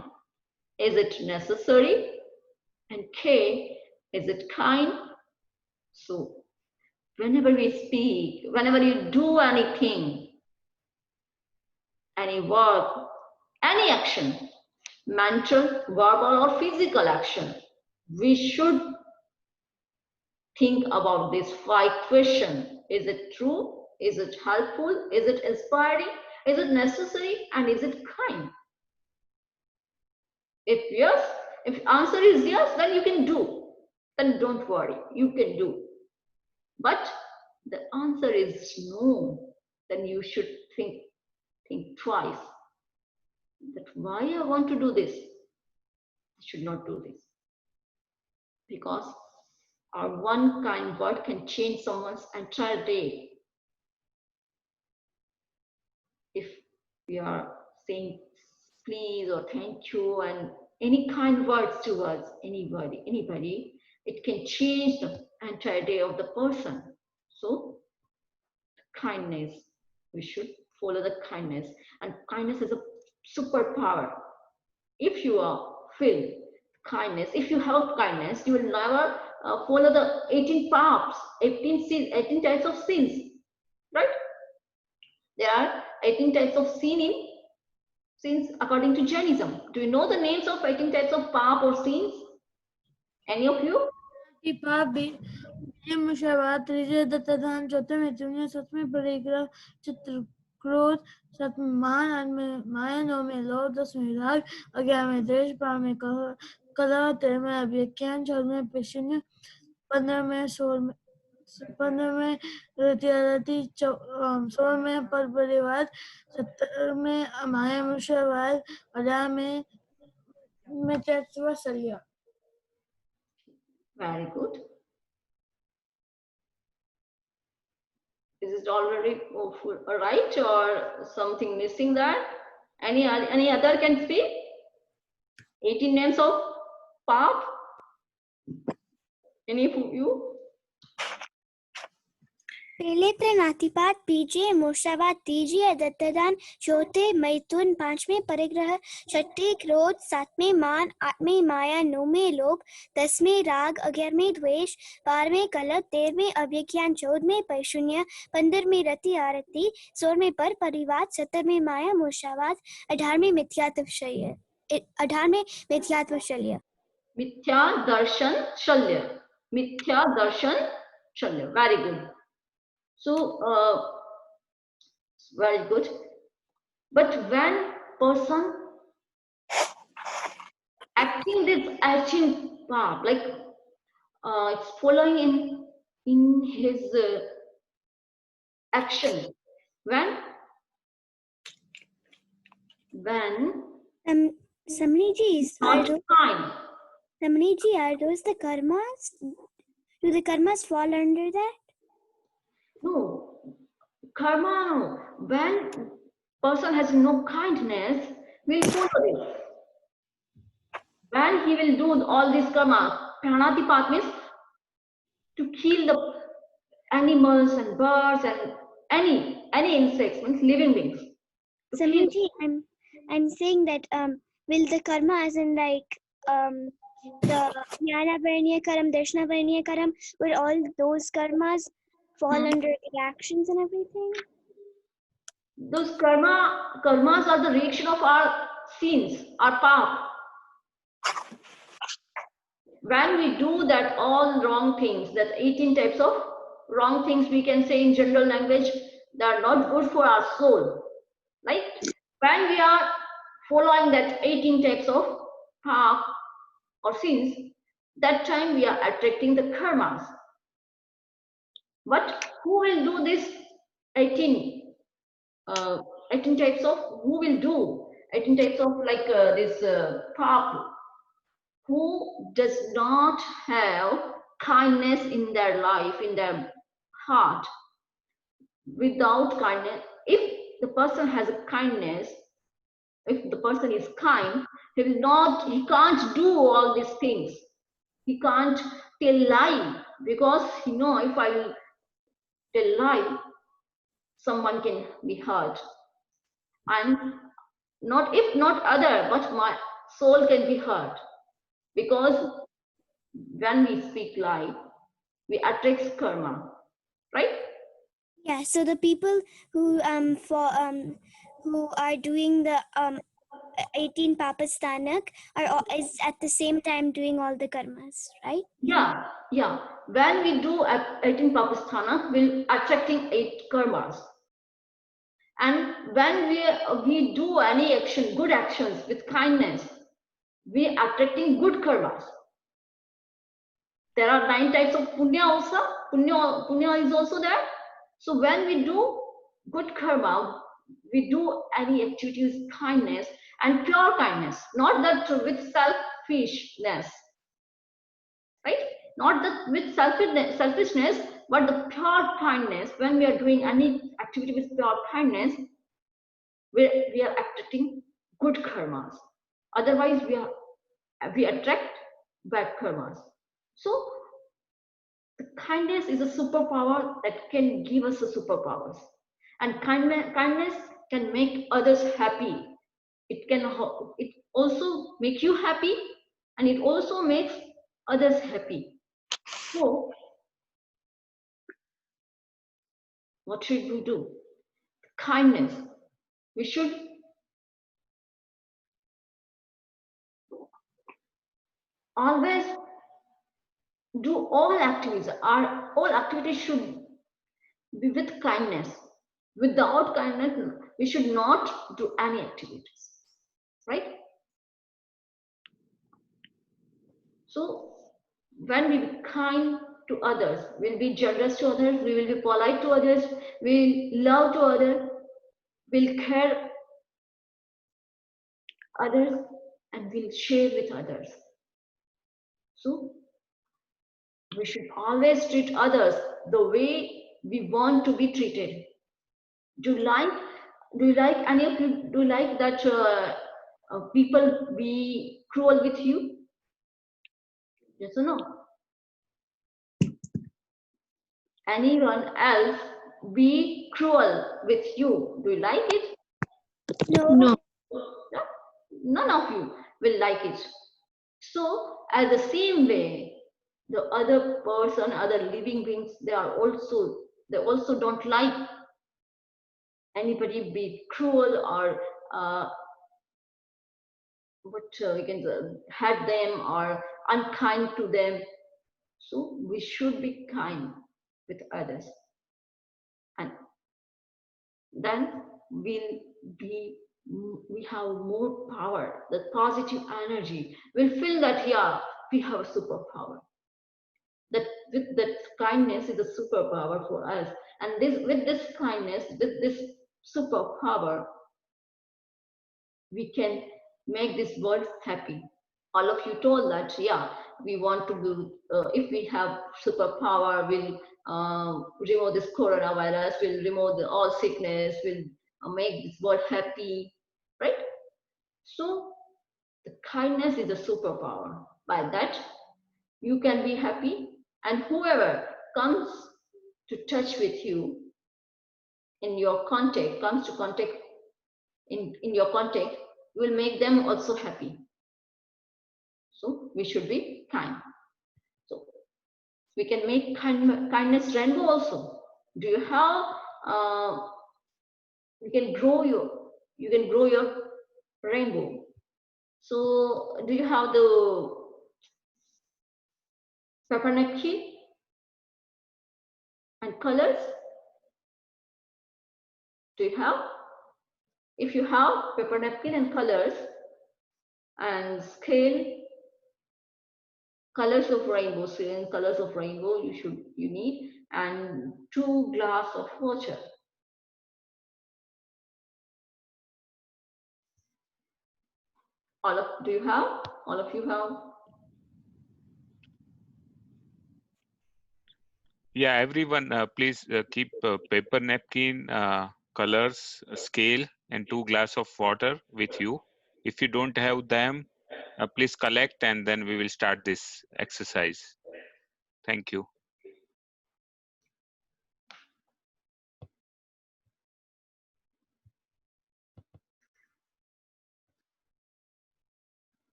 is it necessary? And K, is it kind? So whenever we speak, whenever you do anything, any work, any action, mental, verbal or physical action, we should think about these 5 questions. Is it true? Is it helpful? Is it inspiring? Is it necessary? And is it kind? If yes, if answer is yes, then you can do. Then don't worry, you can do. But the answer is no, then you should think twice. That why I want to do this? I should not do this. Because our one kind word can change someone's entire day. If we are saying please or thank you and any kind words towards anybody, it can change the entire day of the person. So kindness, we should follow the kindness, and kindness is a superpower. If you are filled kindness. If you have kindness, you will never follow the 18 paths, 18 types of sins, right? There are 18 types of sins according to Jainism. Do you know the names of 18 types of path or sins? Any of you? मुशावात त्रिजय दत्तदान चौथे में तुमने सतवें परिग्रह चित्र क्रोध सातवें मान आठवें माया नौवें लोभ दसवें राग 11वें देश 12वें कला 13वें अभिज्ञान 14वें पेशन्य 15वें 15वें रतियारती 16वें पर परिवार 17वें माया मुशावात 18वें में त्याग सलिया. Very good. Is it already right or something missing there? Any other can speak? 18 names of path? Any of you? पहले प्रणातिपात बीजे मुशावात तीजे दत्तदान चौथे मैथुन पांचवें परिग्रह छठे क्रोध सातवें मान आठवें माया नौवें लोभ 10वें राग 11वें द्वेष 12वें कलह 13वें अभिज्ञान 14वें पैशून्य 15वें रति आरती 16वें पर परिवार 17वें माया मुशावात 18वें मिथ्यात्व शल्य. मिथ्या दर्शन शल्य. मिथ्या दर्शन शल्य. Very good. So, very good. But when person acting this action path, like it's following in his action, when Samaniji, not kind. Samaniji, are those the karmas? Do the karmas fall under that? No, karma. When person has no kindness, will follow this. When he will do all this karma, pranatipat means to kill the animals and birds and any insects, means living beings. Samaniji, I'm saying that will the karma as in like the Jnana Varniya Karam, Darshana Varniya Karam, will all those karmas fall under the actions and everything? Those karmas are the reaction of our sins, our path. When we do that all wrong things, that 18 types of wrong things we can say in general language, that are not good for our soul. Right? When we are following that 18 types of path or sins, that time we are attracting the karmas. But who will do this 18 types of, who will do 18 types of like this path? Who does not have kindness in their life, in their heart? Without kindness, if the person has a kindness, if the person is kind, he can't do all these things. He can't tell lie, because if I will tell lie, someone can be hurt, and not other, but my soul can be hurt, because when we speak lie, we attract karma, right? Yeah, so the people who are doing the 18 papastanak is at the same time doing all the karmas, right? Yeah. When we do 18 papasthana, we'll attracting 8 karmas. And when we do any action, good actions with kindness, we are attracting good karmas. There are 9 types of punya also. Punya is also there. So when we do good karma, we do any activities with kindness and pure kindness, not that with selfishness, right? Not that with selfishness, but the pure kindness. When we are doing any activity with pure kindness, we are attracting good karmas. Otherwise, we attract bad karmas. So kindness is a superpower that can give us the superpowers, and kindness can make others happy. It also make you happy, and it also makes others happy. So what should we do? Kindness. We should always do all activities. All activities should be with kindness. Without kindness, we should not do any activities, right? So when we be kind to others, we'll be generous to others, we will be polite to others, we'll love to others, we'll care others, and we'll share with others. So we should always treat others the way we want to be treated. Do you like any of you? Do you like that people be cruel with you? Yes or no? Anyone else be cruel with you? Do you like it? No. No. None of you will like it. So, as the same way, the other person, other living beings, they also don't like anybody be cruel or we can hurt them or unkind to them. So we should be kind with others, and then we have more power. The positive energy will feel that we have a superpower. That with that kindness is a superpower for us, and with this kindness, with this superpower, we can make this world happy. All of you told that, we want to do, if we have superpower, we'll remove this coronavirus, we'll remove all sickness, we'll make this world happy, right? So the kindness is a superpower. By that, you can be happy, and whoever comes to touch with you in your contact, comes to contact in your contact, will make them also happy. So we should be kind. So we can make kindness rainbow also. Do you have you can grow your rainbow. So do you have the pepper napkin and colors? Do you have? If you have paper napkin and colors and scale, colors of rainbow, colors of rainbow you need, and 2 glasses of water. Do you have? All of you have? Yeah, everyone, please keep paper napkin, colors, scale, and 2 glasses of water with you. If you don't have them, please collect, and then we will start this exercise. Thank you.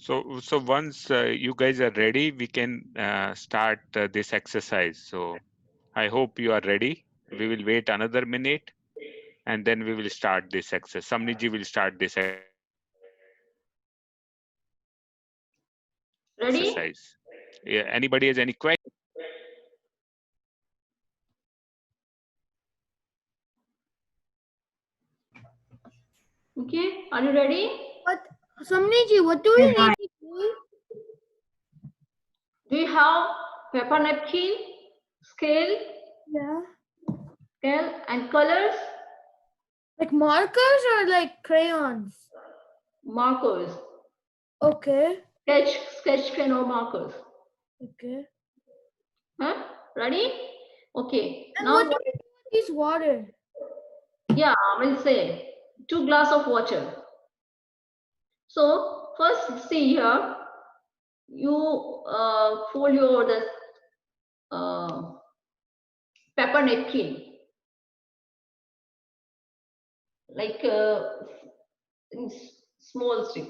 So once you guys are ready, we can start this exercise. So I hope you are ready. We will wait another minute, and then we will start this exercise. Samniji will start this Ready? exercise. Yeah, anybody has any question? Okay, are you ready? What, Samniji, what do we need to do? Do you have paper napkin, scale? Yeah. Scale and colors? Like markers or like crayons? Markers. Okay. Sketch pen or markers. Okay. Huh? Ready? Okay. And Now what do you do with this water? yeah, I will say 2 glass of water. So first see here, you fold your paper napkin like in small strip.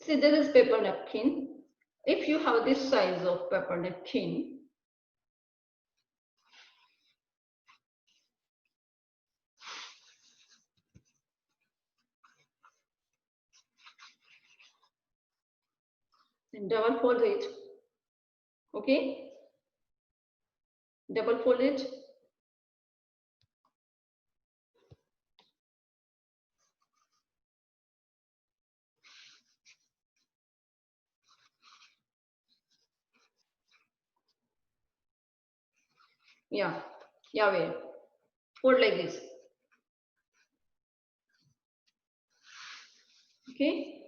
See, this is paper napkin. If you have this size of paper napkin, then double fold it. Okay? Double fold it. Yeah, wait. Fold like this. Okay.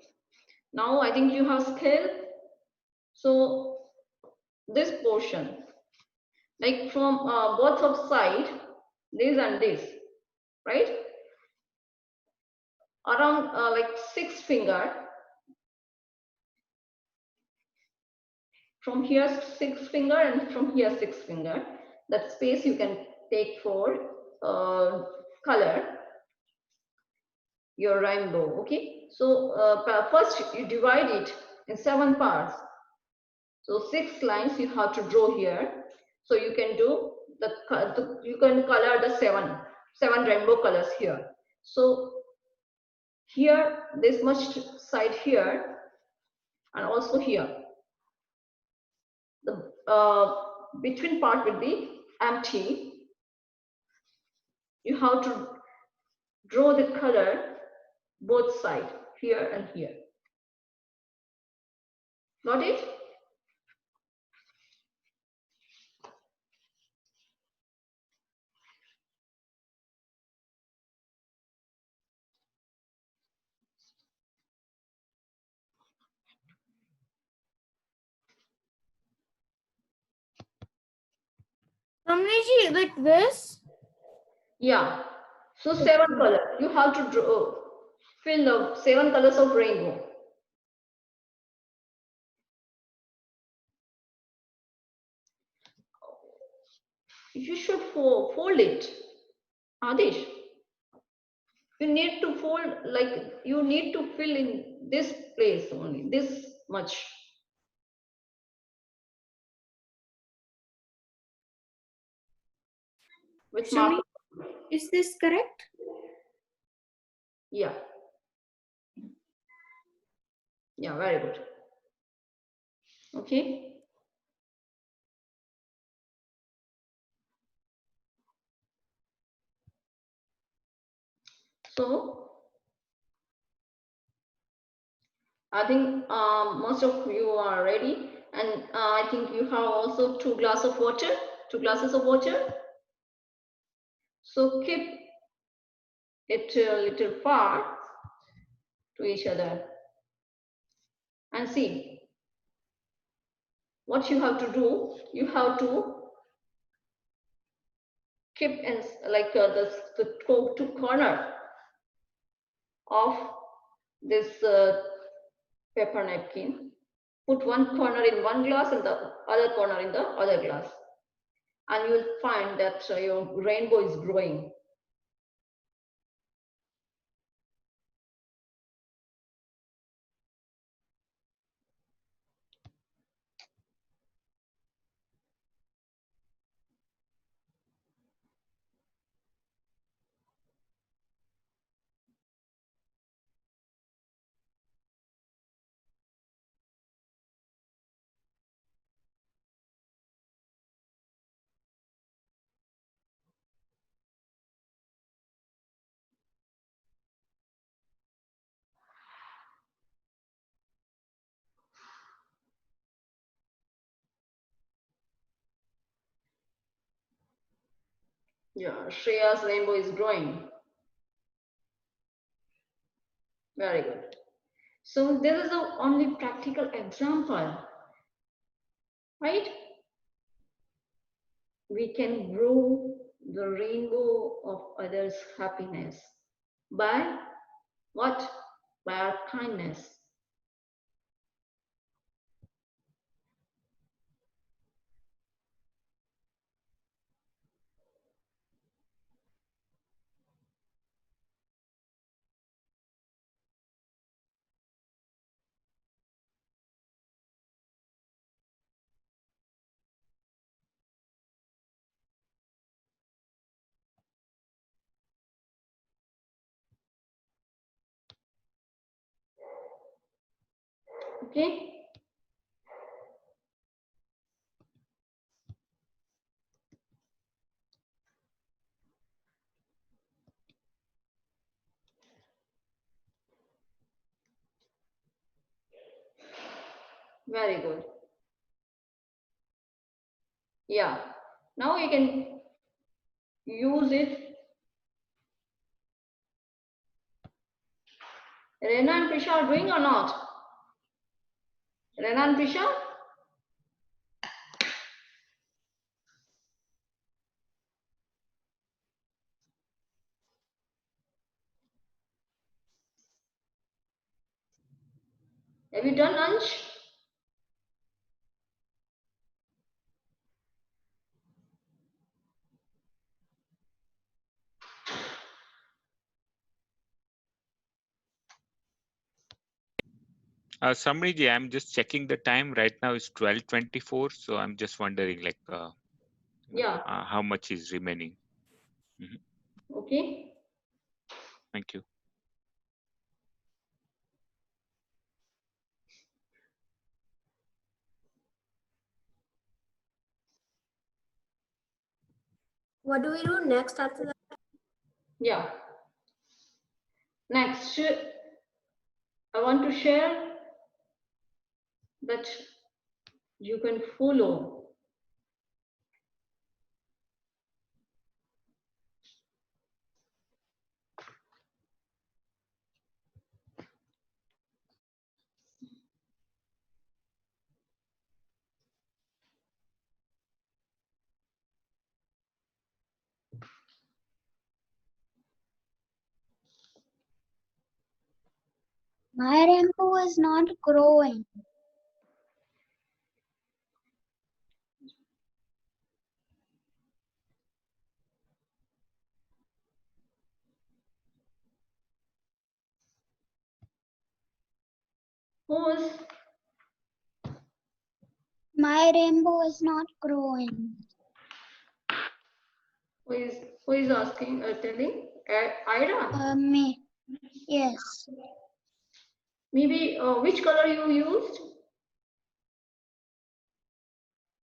Now I think you have scale. So this portion, like from both of side, this and this, right? Around like 6 finger. From here 6 finger and from here 6 finger. That space you can take for color your rainbow. Okay. So first you divide it in 7 parts. So 6 lines you have to draw here. So you can do you can color the seven rainbow colors here. So here this much side here and also here. The between part will be empty. You have to draw the color both sides, here and here. Got it? Samriji, like this? Yeah. So 7 colors. You have to draw, fill the 7 colors of rainbow. You should fold it, Adish. You need to fold, like you need to fill in this place only, this much. With Shami, mark. is this correct? Yeah. Yeah, very good. Okay. So I think most of you are ready, and I think you have also 2 glasses of water. So keep it a little far to each other and see what you have to do. You have to keep in like the two corner of this paper napkin. Put one corner in one glass and the other corner in the other glass, and you will find that your rainbow is growing. Yeah, Shreya's rainbow is growing. Very good. So this is the only practical example, right? We can grow the rainbow of others' happiness by what? By our kindness. Okay. Very good. Yeah. Now you can use it. Rena and Prisha are doing or not? Rena and Prisha? Have you done lunch? Samriji, I'm just checking the time. Right now it's 12:24. So I'm just wondering like Yeah. how much is remaining. Mhm. Okay. Thank you. What do we do next after that? Yeah. Next, I want to share that you can follow My rainbow is not growing. who's My rainbow is not growing. who is asking telling Ira? Me. Yes. Maybe which color you used?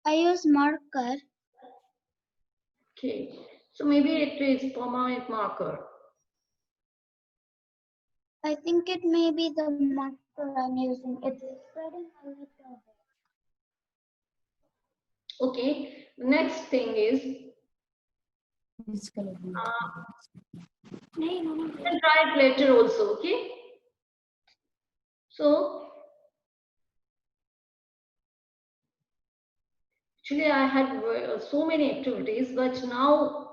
I use marker. Okay, so maybe it is permanent marker. I think it may be the marker I'm using. It's spreading a little bit. Okay, the next thing is you can try it later also. Okay, so actually I had so many activities, but now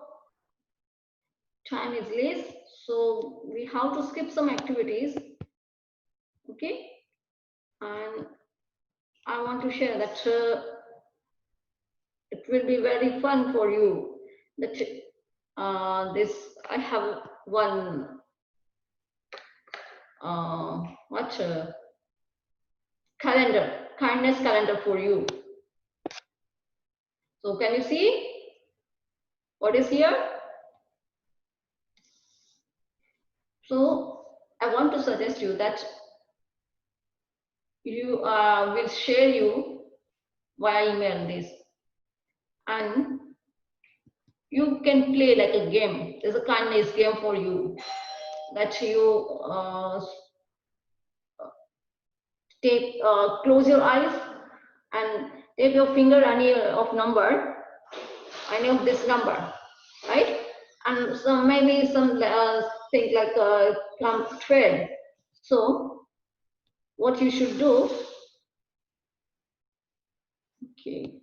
time is less, so we have to skip some activities. Okay, and I want to share that it will be very fun for you. That this I have one what calendar, kindness calendar for you. So can you see what is here? So I want to suggest you that you will share you via email this, and you can play like a game. There's a kindness game for you that you take close your eyes and take your finger any of number, any of this number, right? and some maybe some thing like thread. So what you should do, okay,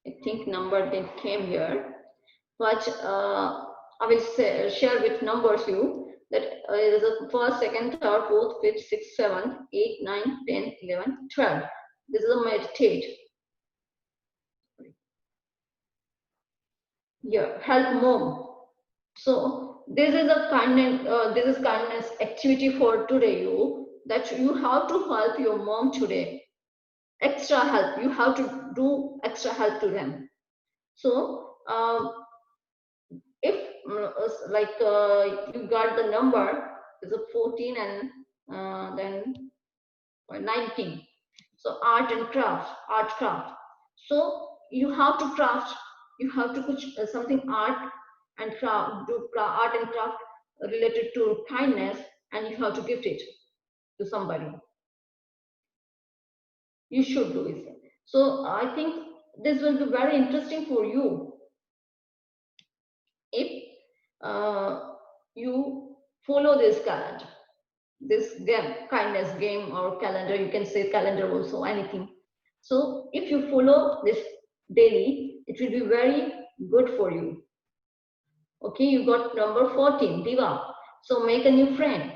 I think number then came here, but I will share with numbers you that there's a first, second, third, fourth, fifth, sixth, seventh, 8, 9, 10, 11, 12. This is a meditate. Yeah, help mom. So this is a kindness activity for today. You have to help your mom today. Extra help. You have to do extra help to them. So if you got the number is a 14 and then 19. So art and craft. So you have to craft. You have to put something art and craft, art and craft related to kindness, and you have to gift it to somebody. You should do it. So I think this will be very interesting for you if you follow this calendar, this game, kindness game or calendar. You can say calendar also, anything. So if you follow this daily, it will be very good for you. Okay, you got number 14, Diva. So make a new friend.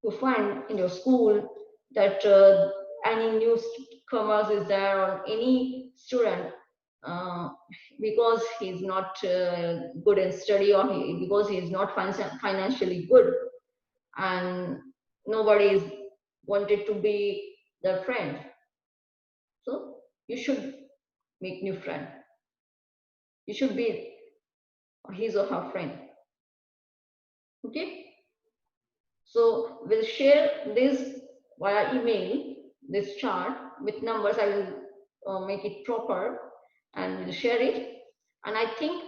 You find in your school that any newcomers is there or any student because he's not good in study or because he is not financially good and nobody is wanted to be their friend. So you should make new friend. You should be his or her friend. Okay. So we'll share this via email, this chart with numbers. I will make it proper and we'll share it. And I think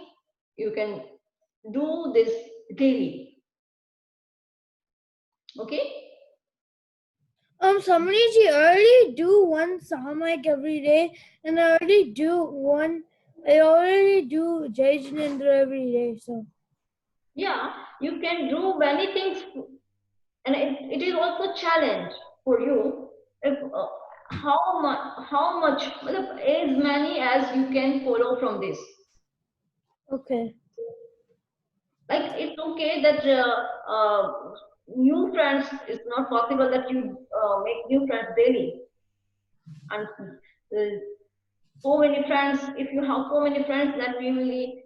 you can do this daily. Okay. Samariji, I already do one Samayik every day, and I already do Jai Jinendra every day. So yeah, you can do many things, and it is also challenge for you. If how much, as many as you can follow from this. okay. Like it's okay that new friends is not possible that you make new friends daily, and so many friends. If you have so many friends, then you will be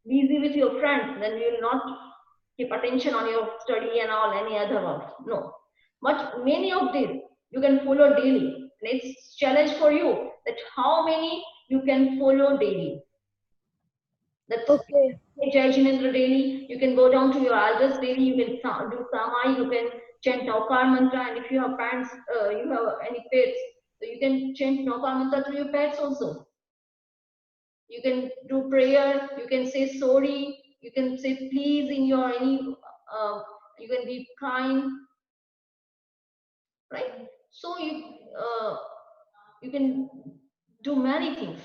busy with your friends. Then you will not keep attention on your study and all any other work. No, but many of these you can follow daily. And it's challenge for you that how many you can follow daily. That's okay. Jai Jinendra daily. You can go down to your elders daily. You can do Samai. You can chant Naukar mantra. And if you have parents, you have any pets, so you can chant Naukar mantra to your pets also. You can do prayer. You can say sorry. You can say please in your any. You can be kind, right? So you can do many things.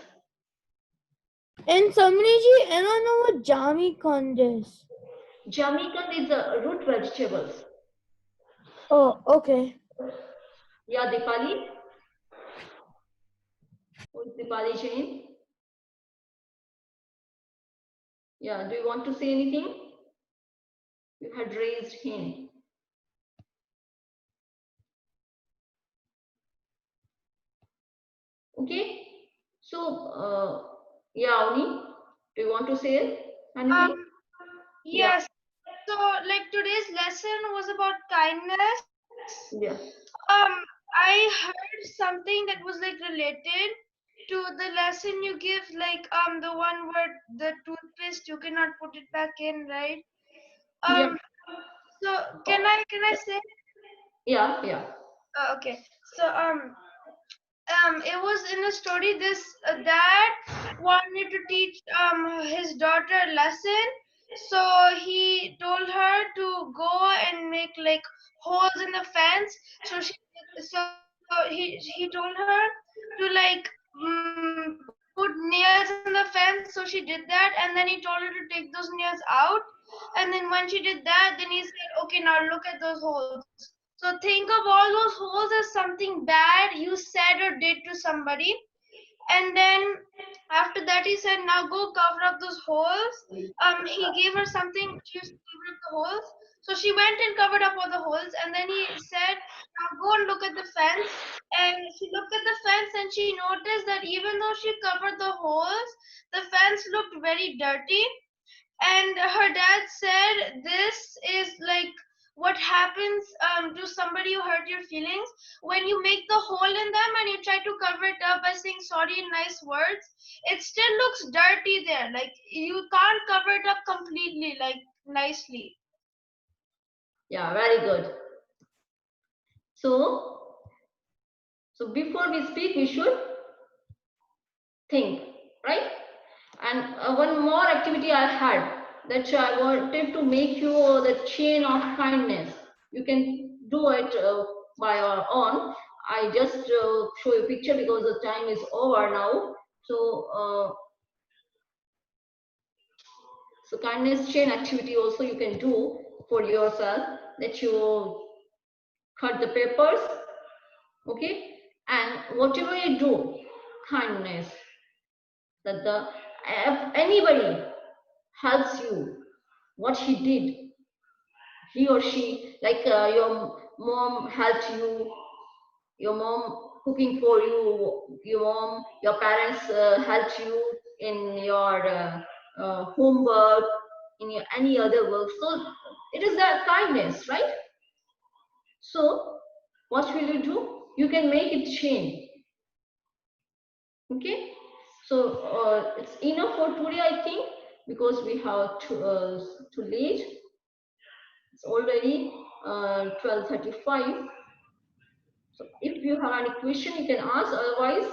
And Samariji, I don't know what Jamikand is. Jamikand is root vegetables. Oh, okay. Yeah, Dipali. Who's Dipali Jain? Yeah, do you want to say anything? You had raised hand. Okay. So, yeah, Avni, do you want to say anything? Yes. So, like today's lesson was about kindness. Yeah. I heard something that was like related to the lesson you give, like the one where the toothpaste you cannot put it back in, right? Yeah. So can I say? Yeah, yeah. Okay. So it was in a story. This dad wanted to teach his daughter a lesson, so he told her to go and make like holes in the fence. So he told her to like put put nails in the fence, so she did that, and then he told her to take those nails out. And then when she did that, then he said, okay, now look at those holes. So think of all those holes as something bad you said or did to somebody. And then after that, he said, now go cover up those holes. He gave her something, she used to cover up the holes. So she went and covered up all the holes. And then he said, now go and look at the fence. And she looked at the fence and she noticed that even though she covered the holes, the fence looked very dirty. And her dad said, this is like what happens to somebody who hurt your feelings. When you make the hole in them and you try to cover it up by saying sorry in nice words, it still looks dirty there. Like you can't cover it up completely, like nicely. Yeah, very good. So before we speak, we should think, right? And one more activity I had that I wanted to make you the chain of kindness. You can do it by your own. I just show you a picture because the time is over now. So kindness chain activity also you can do for yourself, that you cut the papers, okay, and whatever you do, kindness, that if anybody helps you, what he did, he or she, like your mom helped you, your mom cooking for you, your parents helped you in your homework, in your any other work. So it is that kindness, right? So what will you do? You can make it chain. Okay. So it's enough for today, I think, because we have too late. It's already 12:35. So if you have any question, you can ask. Otherwise,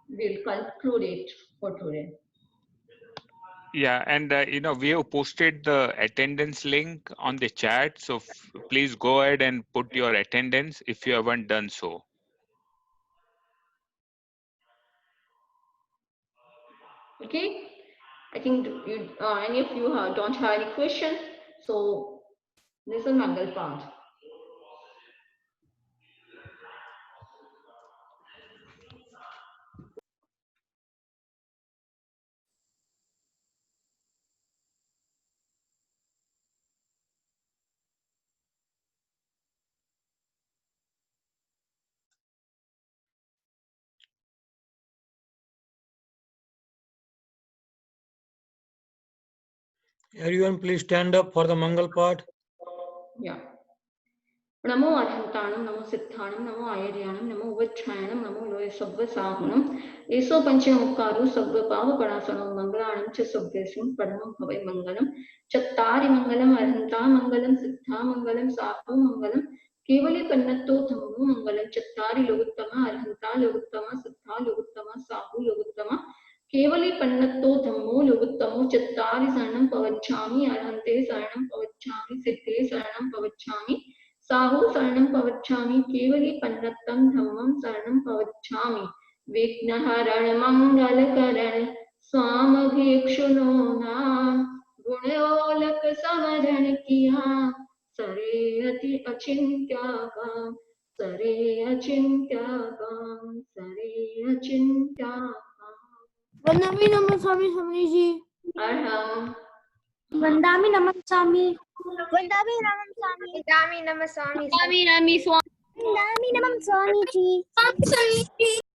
we'll conclude it for today. Yeah, and we have posted the attendance link on the chat, so please go ahead and put your attendance if you haven't done so. Okay, I think you, any of you don't have any question, so this is Mangal part. Everyone, please stand up for the Mangal part. Yeah. Namo Arhantanam, Namo Siddhanam, Namo Ayaryanam, Namo Vajrayanam, Namo Loya Sabva Sahunam, Eso Panchamukaru, Sabva Pava Parasanam, Mangalanam, Chasabdesim, Paramam Havai Mangalam, Chattari Mangalam, Arhanta Mangalam, Siddha Mangalam, Sahu Mangalam, Kevali Pannato Thamu Mangalam, Chattari Loguttama, Arhanta Loguttama, Siddha Loguttama, Sahu Loguttama, Kevali Pannato Thamu Loguttamo, Chattari Sarnam Pavachami, Arhante Sarnam Pavachami, Siddhe Sarnam Pavachami, Sahu Saranam Pavachami, Kevali Pannattam Dhammam Saranam Pavachami, Vignaharan Mangalakaran, Swamabhikshuno Nam, Gunayolak Samaran Kiya, Sare Ati Achintyakam, Sare Achintyakam, Sare Achintyakam. Vandami Namasami Swamiji. Arham. Vandami Namasami. Vandami Namam Swami. Vandami Namasami. Vandami Namam Swamiji.